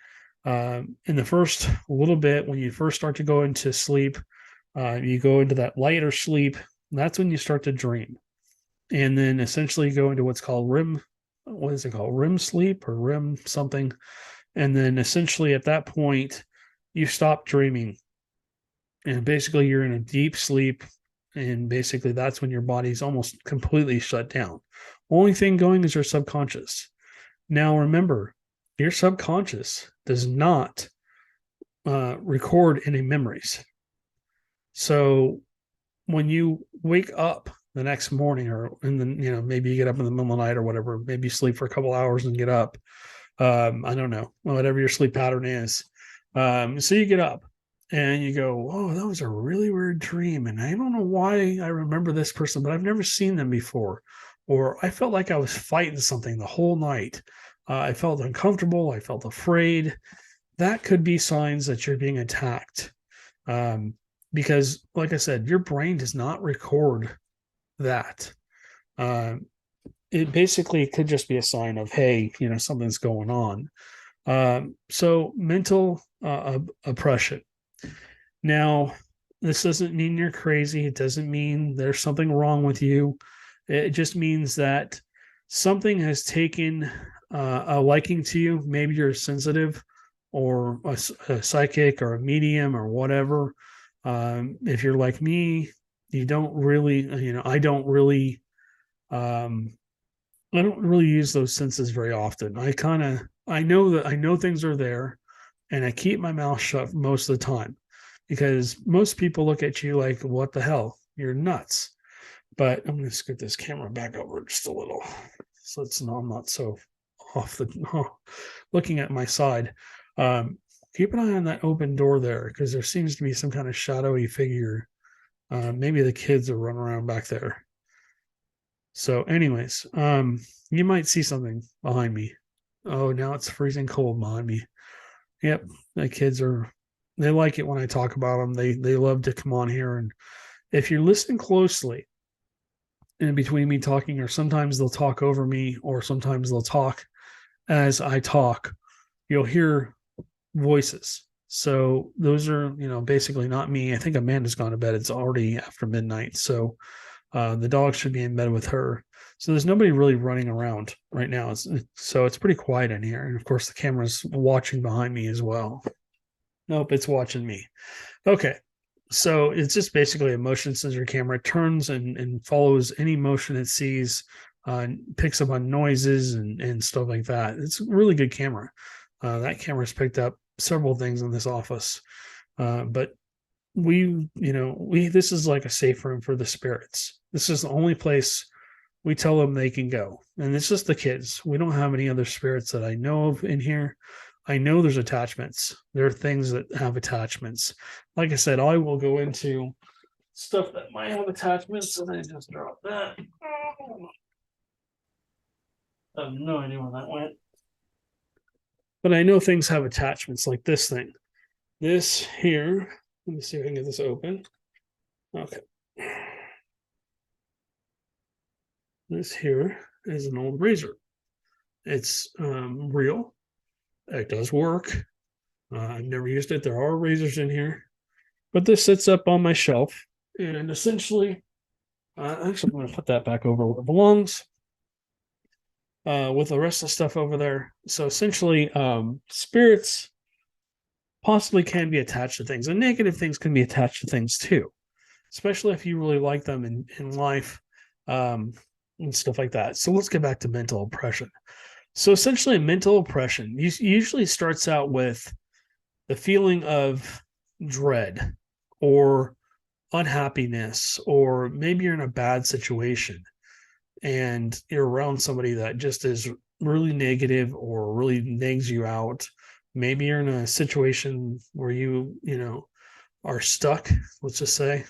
S1: in the first little bit, when you first start to go into sleep, you go into that lighter sleep. That's when you start to dream. And then essentially go into what's called REM. What is it called? REM sleep or REM something. And then essentially at that point, you stop dreaming. And basically you're in a deep sleep. And basically that's when your body's almost completely shut down. Only thing going is your subconscious. Now remember, your subconscious does not record any memories. So when you wake up the next morning, or and then maybe you get up in the middle of the night or whatever, maybe you sleep for a couple hours and get up. I don't know, whatever your sleep pattern is. So you get up and you go, "Oh, that was a really weird dream, and I don't know why I remember this person, but I've never seen them before." Or I felt like I was fighting something the whole night. I felt uncomfortable. I felt afraid. That could be signs that you're being attacked. Because, like I said, your brain does not record that. It basically could just be a sign of, hey, something's going on. So mental oppression. Now, this doesn't mean you're crazy. It doesn't mean there's something wrong with you. It just means that something has taken a liking to you. Maybe you're sensitive or a psychic or a medium or whatever. If you're like me, you don't really, I don't really use those senses very often. I know things are there, and I keep my mouth shut most of the time because most people look at you like, what the hell? You're nuts. But I'm going to scoot this camera back over just a little so I'm not so off looking at my side. Keep an eye on that open door there because there seems to be some kind of shadowy figure. Maybe the kids are running around back there. So anyways, you might see something behind me. Oh, now it's freezing cold behind me. Yep, the kids they like it when I talk about them. They love to come on here, and if you're listening closely in between me talking, or sometimes they'll talk over me, or sometimes they'll talk as I talk, you'll hear voices. So those are, basically not me. I think Amanda's gone to bed. It's already after midnight. So the dog should be in bed with her. So there's nobody really running around right now. So it's pretty quiet in here. And of course, the camera's watching behind me as well. Nope, it's watching me. Okay. So it's just basically a motion sensor camera. It turns and follows any motion it sees, picks up on noises and stuff like that. It's a really good camera. That camera's picked up several things in this office. But this is like a safe room for the spirits. This is the only place we tell them they can go. And it's just the kids. We don't have any other spirits that I know of in here. I know there's attachments. There are things that have attachments. Like I said, I will go into stuff that might have attachments, and I just dropped that. I have no idea where that went. But I know things have attachments like this thing. This here, let me see if I can get this open. Okay. This here is an old razor. It's real. It does work. I've never used it. There are razors in here. But this sits up on my shelf. And essentially, actually, I'm going to put that back over where it belongs. With the rest of the stuff over there. So essentially, spirits possibly can be attached to things. And negative things can be attached to things too. Especially if you really like them in life. And stuff like that. So let's get back to mental oppression. So essentially, mental oppression usually starts out with the feeling of dread or unhappiness, or maybe you're in a bad situation. and you're around somebody that just is really negative or really nags you out. Maybe you're in a situation where you are stuck, let's just say.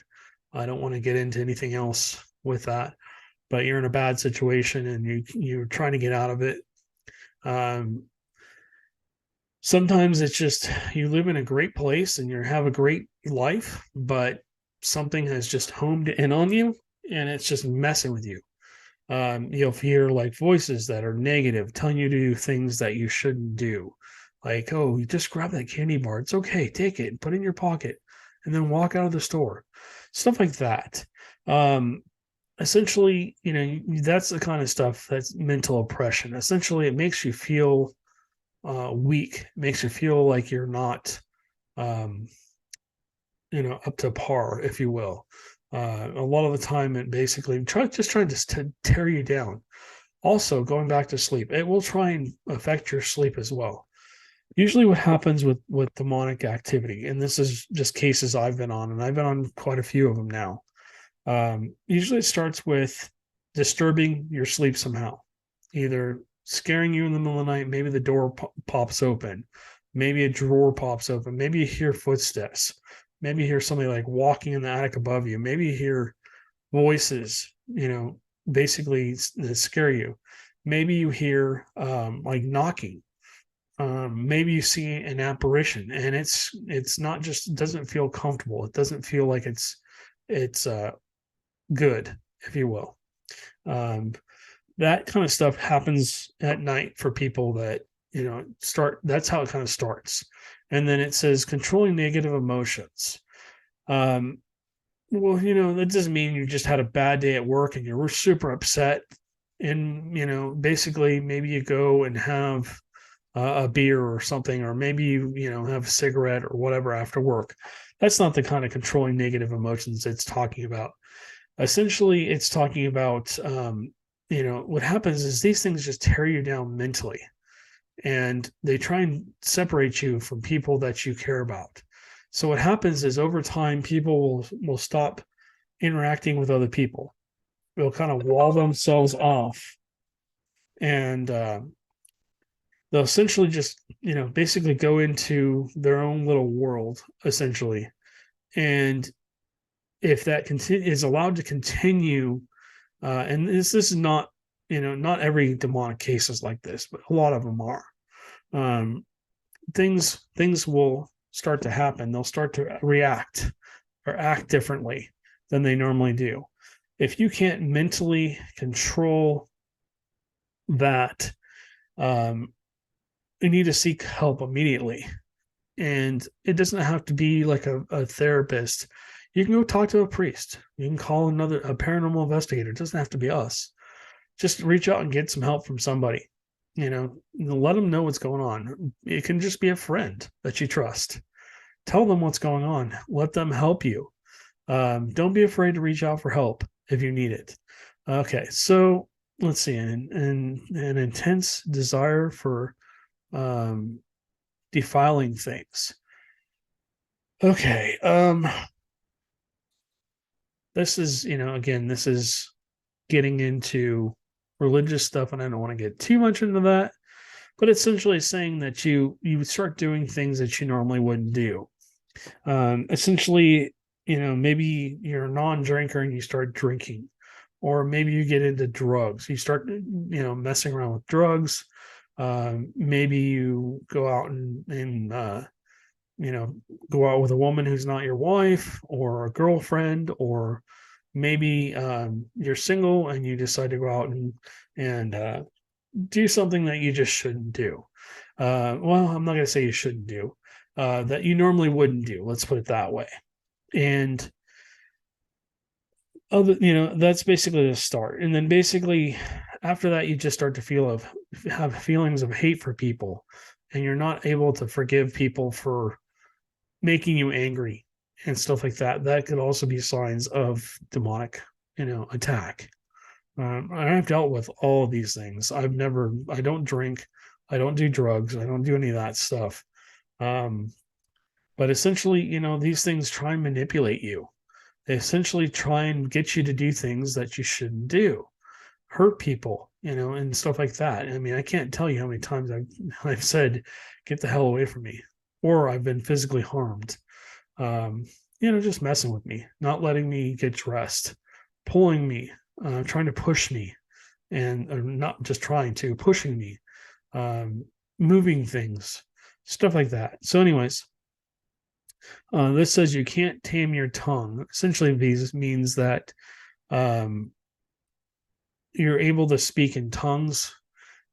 S1: I don't want to get into anything else with that, but you're in a bad situation and you're trying to get out of it. Um, Sometimes it's just you live in a great place and you have a great life, but something has just homed in on you and it's just messing with you. You'll hear like voices that are negative, telling you to do things that you shouldn't do. Like, oh, you just grab that candy bar. It's okay. Take it and put it in your pocket and then walk out of the store. Stuff like that. Essentially, that's the kind of stuff that's mental oppression. Essentially, it makes you feel weak, makes you feel like you're not, um, up to par, if you will. A lot of the time, it basically trying to tear you down. Also, going back to sleep, it will try and affect your sleep as well. Usually, what happens with demonic activity, and this is just cases I've been on, and I've been on quite a few of them now. Usually, it starts with disturbing your sleep somehow, either scaring you in the middle of the night. Maybe the door pops open, maybe a drawer pops open, maybe you hear footsteps, maybe you hear somebody like walking in the attic above you, maybe you hear voices, basically that scare you. Maybe you hear like knocking. Maybe you see an apparition, and it's not just, it doesn't feel comfortable. It doesn't feel like it's good, if you will. That kind of stuff happens at night for people that that's how it kind of starts. And then it says controlling negative emotions. Well, that doesn't mean you just had a bad day at work and you're super upset. And, basically maybe you go and have a beer or something, or maybe you have a cigarette or whatever after work. That's not the kind of controlling negative emotions it's talking about. Essentially, it's talking about, what happens is these things just tear you down mentally, and they try and separate you from people that you care about. So what happens is over time, people will stop interacting with other people. They'll kind of wall themselves off, and they'll essentially just, basically go into their own little world, essentially. And if that is allowed to continue, and this is not, not every demonic case is like this, but a lot of them are. Things will start to happen. They'll start to react or act differently than they normally do. If you can't mentally control that, you need to seek help immediately. And it doesn't have to be like a therapist. You can go talk to a priest. You can call a paranormal investigator. It doesn't have to be us. Just reach out and get some help from somebody. Let them know what's going on. It can just be a friend that you trust. Tell them what's going on. Let them help you. Don't be afraid to reach out for help if you need it. Okay, so let's see. An intense desire for defiling things. Okay. This is, again, this is getting into religious stuff, and I don't want to get too much into that, but essentially saying that you start doing things that you normally wouldn't do. Essentially, maybe you're a non-drinker and you start drinking, or maybe you get into drugs. You start, messing around with drugs. Maybe you go out and go out with a woman who's not your wife or a girlfriend, or maybe you're single and you decide to go out and do something that you just shouldn't do. Well, I'm not going to say you shouldn't do, that you normally wouldn't do. Let's put it that way. And that's basically the start. And then basically after that, you just start to have feelings of hate for people, and you're not able to forgive people for making you angry and stuff like that. That could also be signs of demonic, attack. I've dealt with all of these things. I don't drink, I don't do drugs, I don't do any of that stuff. But essentially, these things try and manipulate you. They essentially try and get you to do things that you shouldn't do. hurt people, and stuff like that. I mean, I can't tell you how many times I've said, "Get the hell away from me," or I've been physically harmed. Just messing with me, not letting me get dressed, pulling me, trying to push me, and or not just trying to, pushing me, moving things, stuff like that. So, anyways, this says you can't tame your tongue. Essentially, this means that um, you're able to speak in tongues.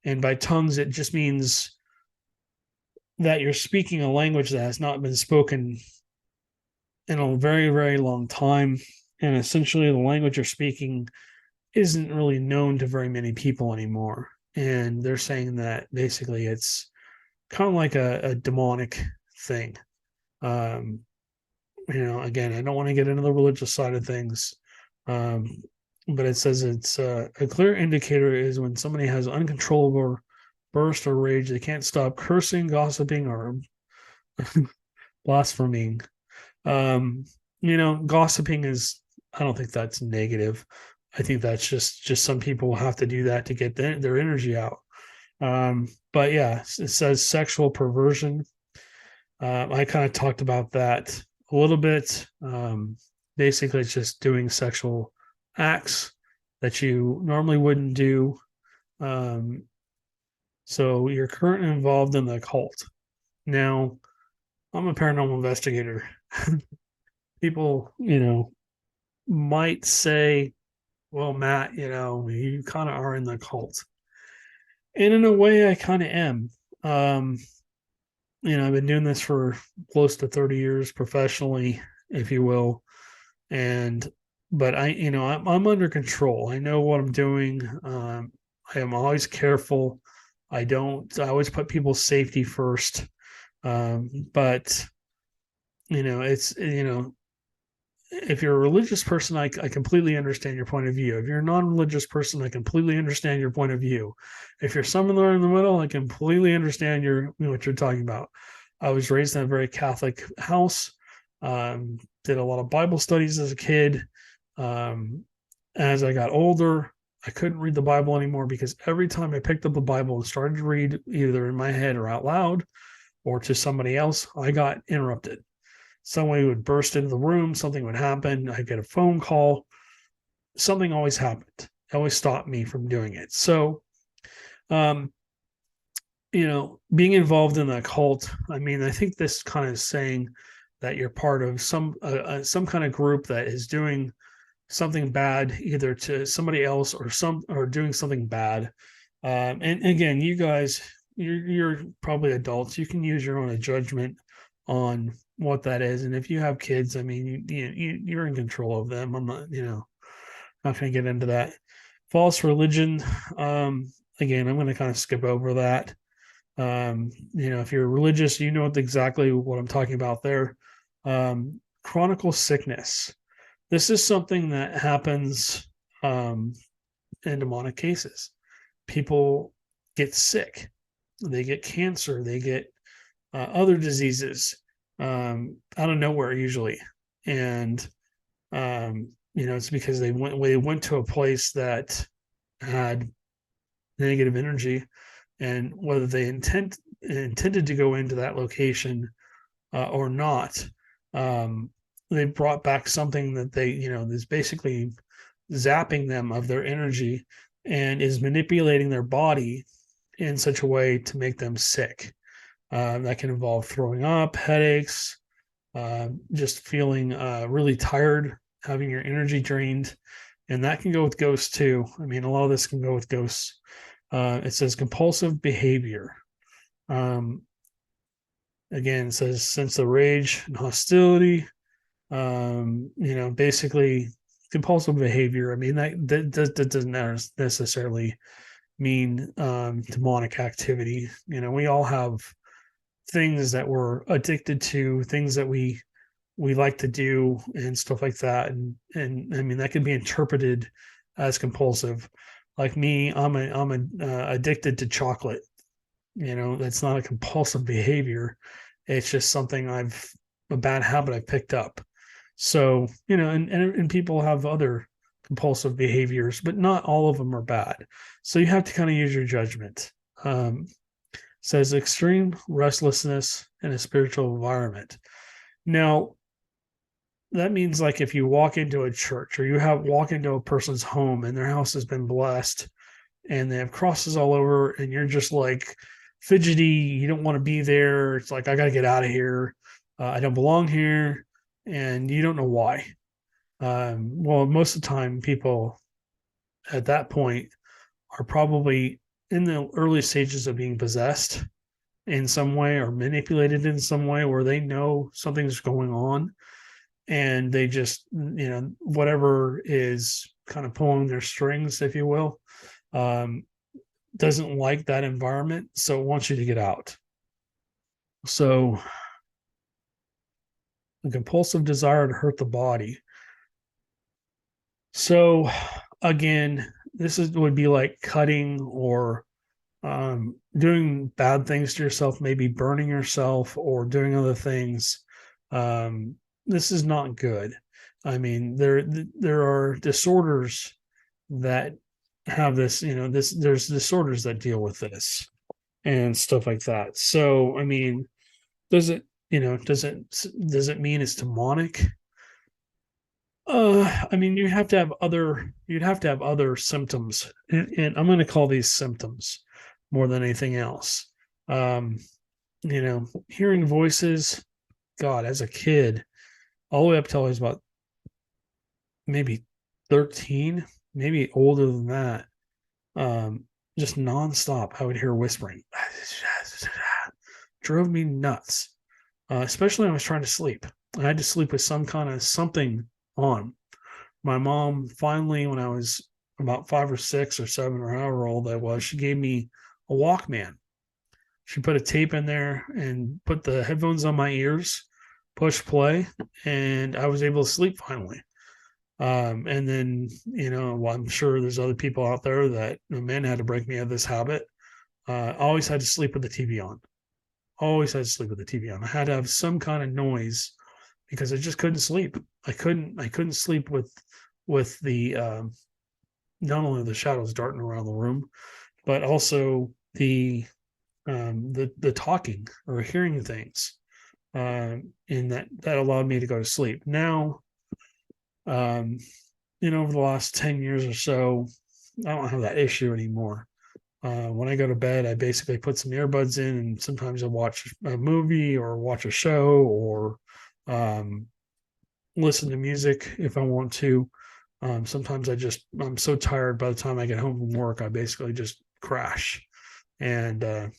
S1: And by tongues, it just means that you're speaking a language that has not been spoken in a very, very long time. And essentially, the language you're speaking isn't really known to very many people anymore. And they're saying that basically it's kind of like a demonic thing. Again, I don't want to get into the religious side of things. But it says it's a clear indicator is when somebody has uncontrollable burst or rage, they can't stop cursing, gossiping, or blaspheming. Gossiping is, I don't think that's negative. I think that's just some people have to do that to get their energy out. But yeah, it says sexual perversion. I kind of talked about that a little bit. Basically, it's just doing sexual acts that you normally wouldn't do. So you're currently involved in the occult. Now, I'm a paranormal investigator. People, might say, well, Matt, you kind of are in the cult. And in a way, I kind of am. I've been doing this for close to 30 years professionally, if you will. But I'm under control. I know what I'm doing. I am always careful. I always put people's safety first. But it's, if you're a religious person, I completely understand your point of view. If you're a non-religious person, I completely understand your point of view. If you're somewhere in the middle, I completely understand what you're talking about. I was raised in a very Catholic house. Did a lot of Bible studies as a kid. As I got older, I couldn't read the Bible anymore because every time I picked up the Bible and started to read either in my head or out loud or to somebody else, I got interrupted. Somebody would burst into the room, something would happen, I'd get a phone call, something always happened. It always stopped me from doing it. So, being involved in the cult, I mean, I think this kind of saying that you're part of some kind of group that is doing something bad either to somebody else or doing something bad. And again, you guys, you're probably adults. You can use your own judgment on what that is. And if you have kids, I mean, you're in control of them. I'm not, not going to get into that. False religion. Again, I'm going to kind of skip over that. If you're religious, you know exactly what I'm talking about there. Chronic sickness. This is something that happens in demonic cases. People get sick. They get cancer. They get other diseases out of nowhere usually. And, it's because they went to a place that had negative energy, and whether they intended to go into that location or not, they brought back something that they, is basically zapping them of their energy and is manipulating their body in such a way to make them sick. That can involve throwing up, headaches, just feeling really tired, having your energy drained. And that can go with ghosts too. I mean, a lot of this can go with ghosts. It says compulsive behavior. Again, it says sense of rage and hostility. Basically compulsive behavior. I mean, that doesn't necessarily mean demonic activity. We all have things that we're addicted to, things that we like to do and stuff like that. And I mean, that can be interpreted as compulsive. Like me, I'm addicted to chocolate. That's not a compulsive behavior. It's just something a bad habit I picked up. So, and people have other compulsive behaviors, but not all of them are bad. So you have to kind of use your judgment. Says extreme restlessness in a spiritual environment. Now, that means like if you walk into a church or you walk into a person's home and their house has been blessed and they have crosses all over and you're just like fidgety, you don't want to be there. It's like, I got to get out of here. I don't belong here. And you don't know why. Well, most of the time, people at that point are probably in the early stages of being possessed in some way or manipulated in some way where they know something's going on and they just, whatever is kind of pulling their strings, if you will, doesn't like that environment. So it wants you to get out. So the compulsive desire to hurt the body. So again, would be like cutting or doing bad things to yourself, maybe burning yourself or doing other things. This is not good. I mean, there are disorders that have this, there's disorders that deal with this and stuff like that. So, I mean, does it mean it's demonic? I mean, you'd have to have other symptoms, and I'm going to call these symptoms more than anything else. Hearing voices, God, as a kid, all the way up till I was about maybe 13, maybe older than that, just nonstop, I would hear whispering. Drove me nuts, especially when I was trying to sleep. I had to sleep with some kind of something on. My mom finally, when I was about 5 or 6 or 7 or however old I was, she gave me a Walkman. She put a tape in there and put the headphones on my ears, push play, and I was able to sleep finally. And then, I'm sure there's other people out there that, man, had to break me of this habit. I always had to sleep with the TV on. Always had to sleep with the TV on. I had to have some kind of noise because I just couldn't sleep. I couldn't sleep with the not only the shadows darting around the room, but also the talking or hearing things. And that allowed me to go to sleep. Now, over the last 10 years or so, I don't have that issue anymore. When I go to bed, I basically put some earbuds in, and sometimes I watch a movie or watch a show or listen to music if I want to. Sometimes I'm so tired by the time I get home from work, I basically just crash. And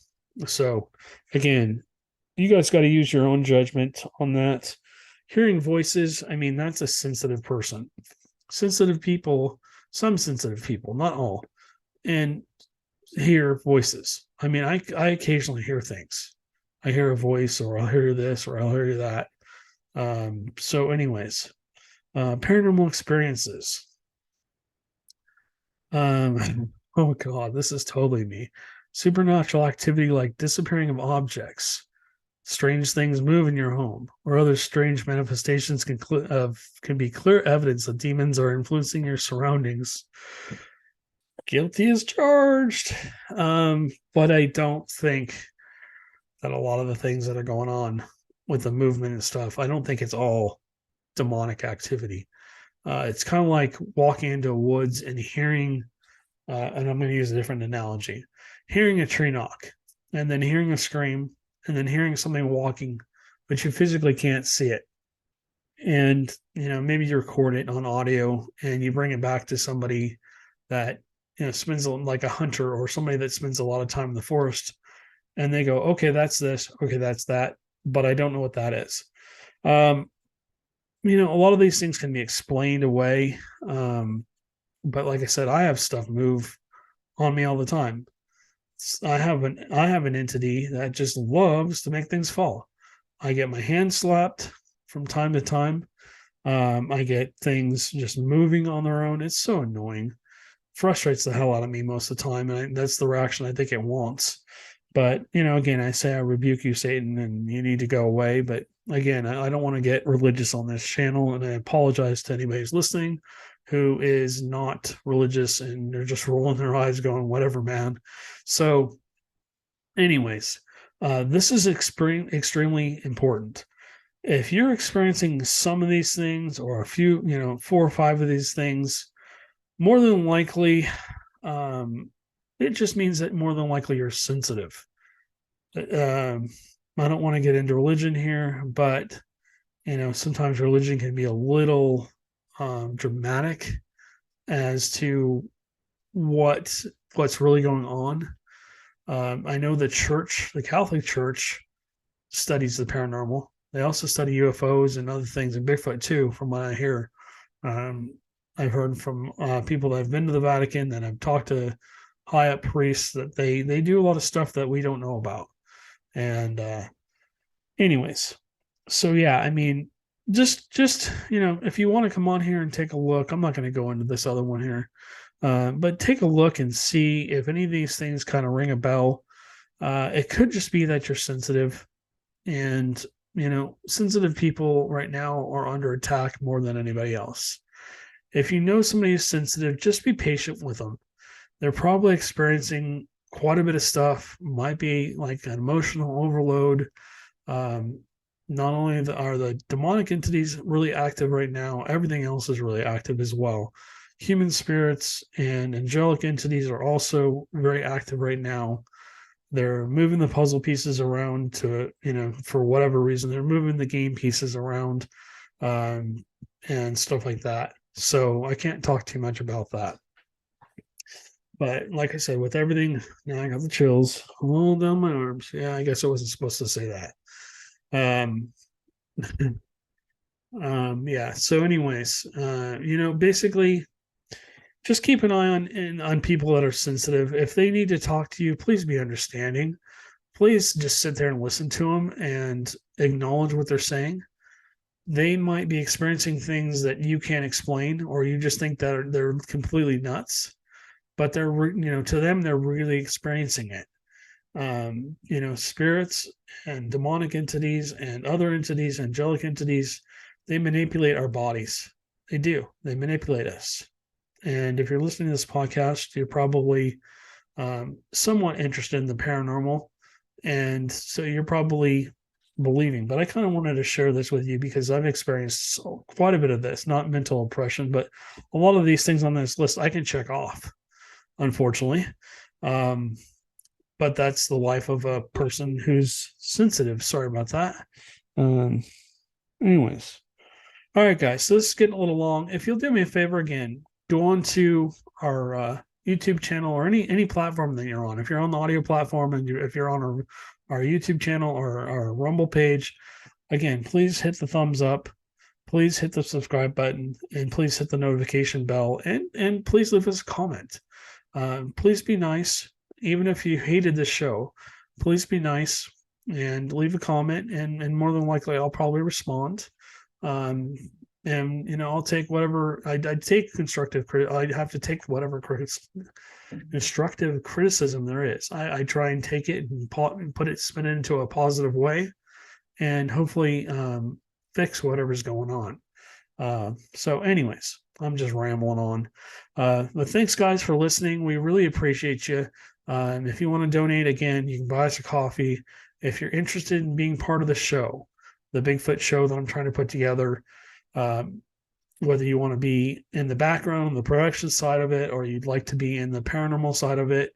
S1: so, again, you guys got to use your own judgment on that. Hearing voices, I mean, that's a sensitive person. Sensitive people, some sensitive people, not all, and hear voices. I mean, I occasionally hear things. I hear a voice, or I'll hear this, or I'll hear that. So anyways, paranormal experiences. Oh God, this is totally me. Supernatural activity like disappearing of objects, strange things move in your home, or other strange manifestations can be clear evidence that demons are influencing your surroundings. Guilty as charged. But I don't think that a lot of the things that are going on with the movement and stuff, I don't think it's all demonic activity. It's kind of like walking into woods and hearing, and I'm going to use a different analogy, hearing a tree knock and then hearing a scream and then hearing something walking, but you physically can't see it. And, maybe you record it on audio and you bring it back to somebody that, spends like a hunter or somebody that spends a lot of time in the forest, and they go, okay, that's this. Okay, that's that. But I don't know what that is. A lot of these things can be explained away. But like I said, I have stuff move on me all the time. I have an entity that just loves to make things fall. I get my hand slapped from time to time. I get things just moving on their own. It's so annoying. Frustrates the hell out of me most of the time, and that's the reaction I think it wants. But again, I say I rebuke you, Satan, and you need to go away. But again, I don't want to get religious on this channel, and I apologize to anybody who's listening who is not religious and they're just rolling their eyes going, whatever, man. So anyways, this is extremely important. If you're experiencing some of these things or a few, 4 or 5 of these things, more than likely, it just means that more than likely you're sensitive. I don't want to get into religion here, but sometimes religion can be a little dramatic as to what's really going on. I know the Catholic Church, studies the paranormal. They also study UFOs and other things, and Bigfoot too, from what I hear. I've heard from people that have been to the Vatican, that have talked to high up priests, that they do a lot of stuff that we don't know about. And anyways, so yeah, I mean, just if you want to come on here and take a look, I'm not going to go into this other one here, but take a look and see if any of these things kind of ring a bell. It could just be that you're sensitive, and sensitive people right now are under attack more than anybody else. If you know somebody is sensitive, just be patient with them. They're probably experiencing quite a bit of stuff, might be like an emotional overload. Not only are the demonic entities really active right now, everything else is really active as well. Human spirits and angelic entities are also very active right now. They're moving the puzzle pieces around to, for whatever reason, they're moving the game pieces around, and stuff like that. So I can't talk too much about that. But like I said, with everything, now I got the chills all down my arms. Yeah, I guess I wasn't supposed to say that. Yeah. So anyways, basically just keep an eye on people that are sensitive. If they need to talk to you, please be understanding. Please just sit there and listen to them and acknowledge what they're saying. They might be experiencing things that you can't explain, or you just think that they're completely nuts, but they're, to them, they're really experiencing it. Spirits and demonic entities and other entities, angelic entities, they manipulate our bodies. They do. They manipulate us. And if you're listening to this podcast, you're probably somewhat interested in the paranormal. And so you're probably believing. But I kind of wanted to share this with you because I've experienced quite a bit of this, not mental oppression, but a lot of these things on this list I can check off, unfortunately. But that's the life of a person who's sensitive. Sorry about that. Anyways. All right, guys. So this is getting a little long. If you'll do me a favor again, go on to our YouTube channel or any platform that you're on. If you're on the audio platform and if you're on our YouTube channel or our Rumble page, again, please hit the thumbs up. Please hit the subscribe button, and please hit the notification bell, and please leave us a comment. Please be nice. Even if you hated this show, please be nice and leave a comment, and more than likely I'll probably respond. And I'll take whatever I'd take constructive. I'd have to take whatever constructive criticism there is. I try and take it and spin it into a positive way, and hopefully fix whatever's going on. So anyways, I'm just rambling on. But thanks, guys, for listening. We really appreciate you. If you want to donate, again, you can buy us a coffee. If you're interested in being part of the show, the Bigfoot show that I'm trying to put together, whether you want to be in the background, the production side of it, or you'd like to be in the paranormal side of it,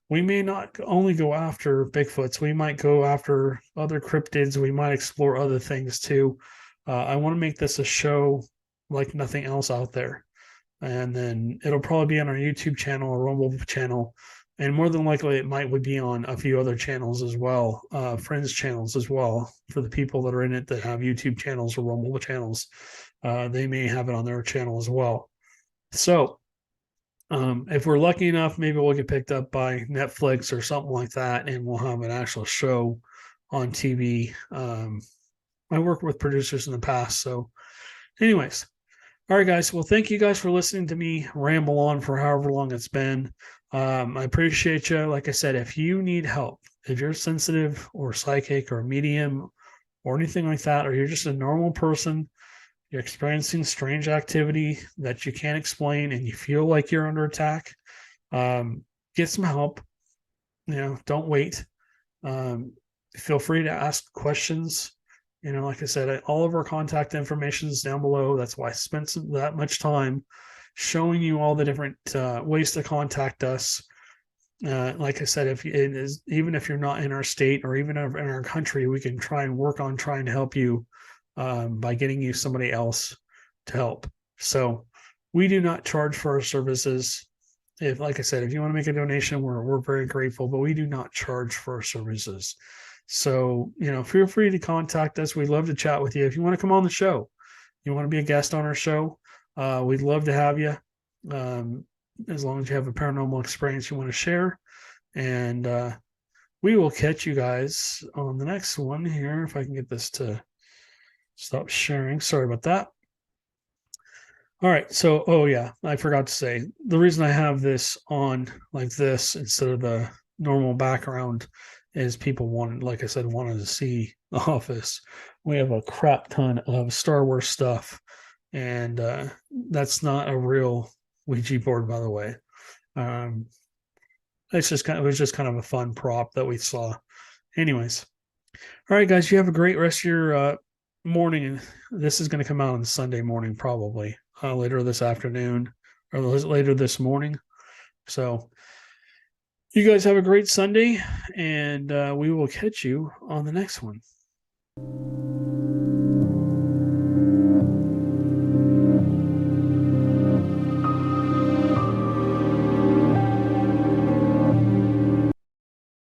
S1: we may not only go after Bigfoots. We might go after other cryptids. We might explore other things too. I want to make this a show like nothing else out there. And then it'll probably be on our YouTube channel or Rumble channel. And more than likely, it might would be on a few other channels as well, friends' channels as well, for the people that are in it that have YouTube channels or Rumble channels. They may have it on their channel as well. So if we're lucky enough, maybe we'll get picked up by Netflix or something like that, and we'll have an actual show on TV. I worked with producers in the past. So anyways, all right, guys. Well, thank you guys for listening to me ramble on for however long it's been. I appreciate you. Like I said, if you need help, if you're sensitive or psychic or medium or anything like that, or you're just a normal person you're experiencing strange activity that you can't explain and you feel like you're under attack, get some help. Don't wait. Feel free to ask questions. Like I said, all of our contact information is down below. That's why I spent that much time showing you all the different ways to contact us. Like I said, even if you're not in our state or even in our country, we can try and work on trying to help you by getting you somebody else to help. So we do not charge for our services. Like I said, if you want to make a donation, we're very grateful, but we do not charge for our services. So, feel free to contact us. We'd love to chat with you. If you want to come on the show, you want to be a guest on our show, we'd love to have you. As long as you have a paranormal experience you want to share. And we will catch you guys on the next one here. If I can get this to stop sharing. Sorry about that. All right. So, I forgot to say, the reason I have this on like this instead of the normal background is people wanted to see the office. We have a crap ton of Star Wars stuff, and that's not a real Ouija board, by the way. It was just kind of a fun prop that we saw. Anyways, all right, guys, you have a great rest of your morning. This is going to come out on Sunday morning, probably later this afternoon or later this morning. So you guys have a great Sunday, and we will catch you on the next one.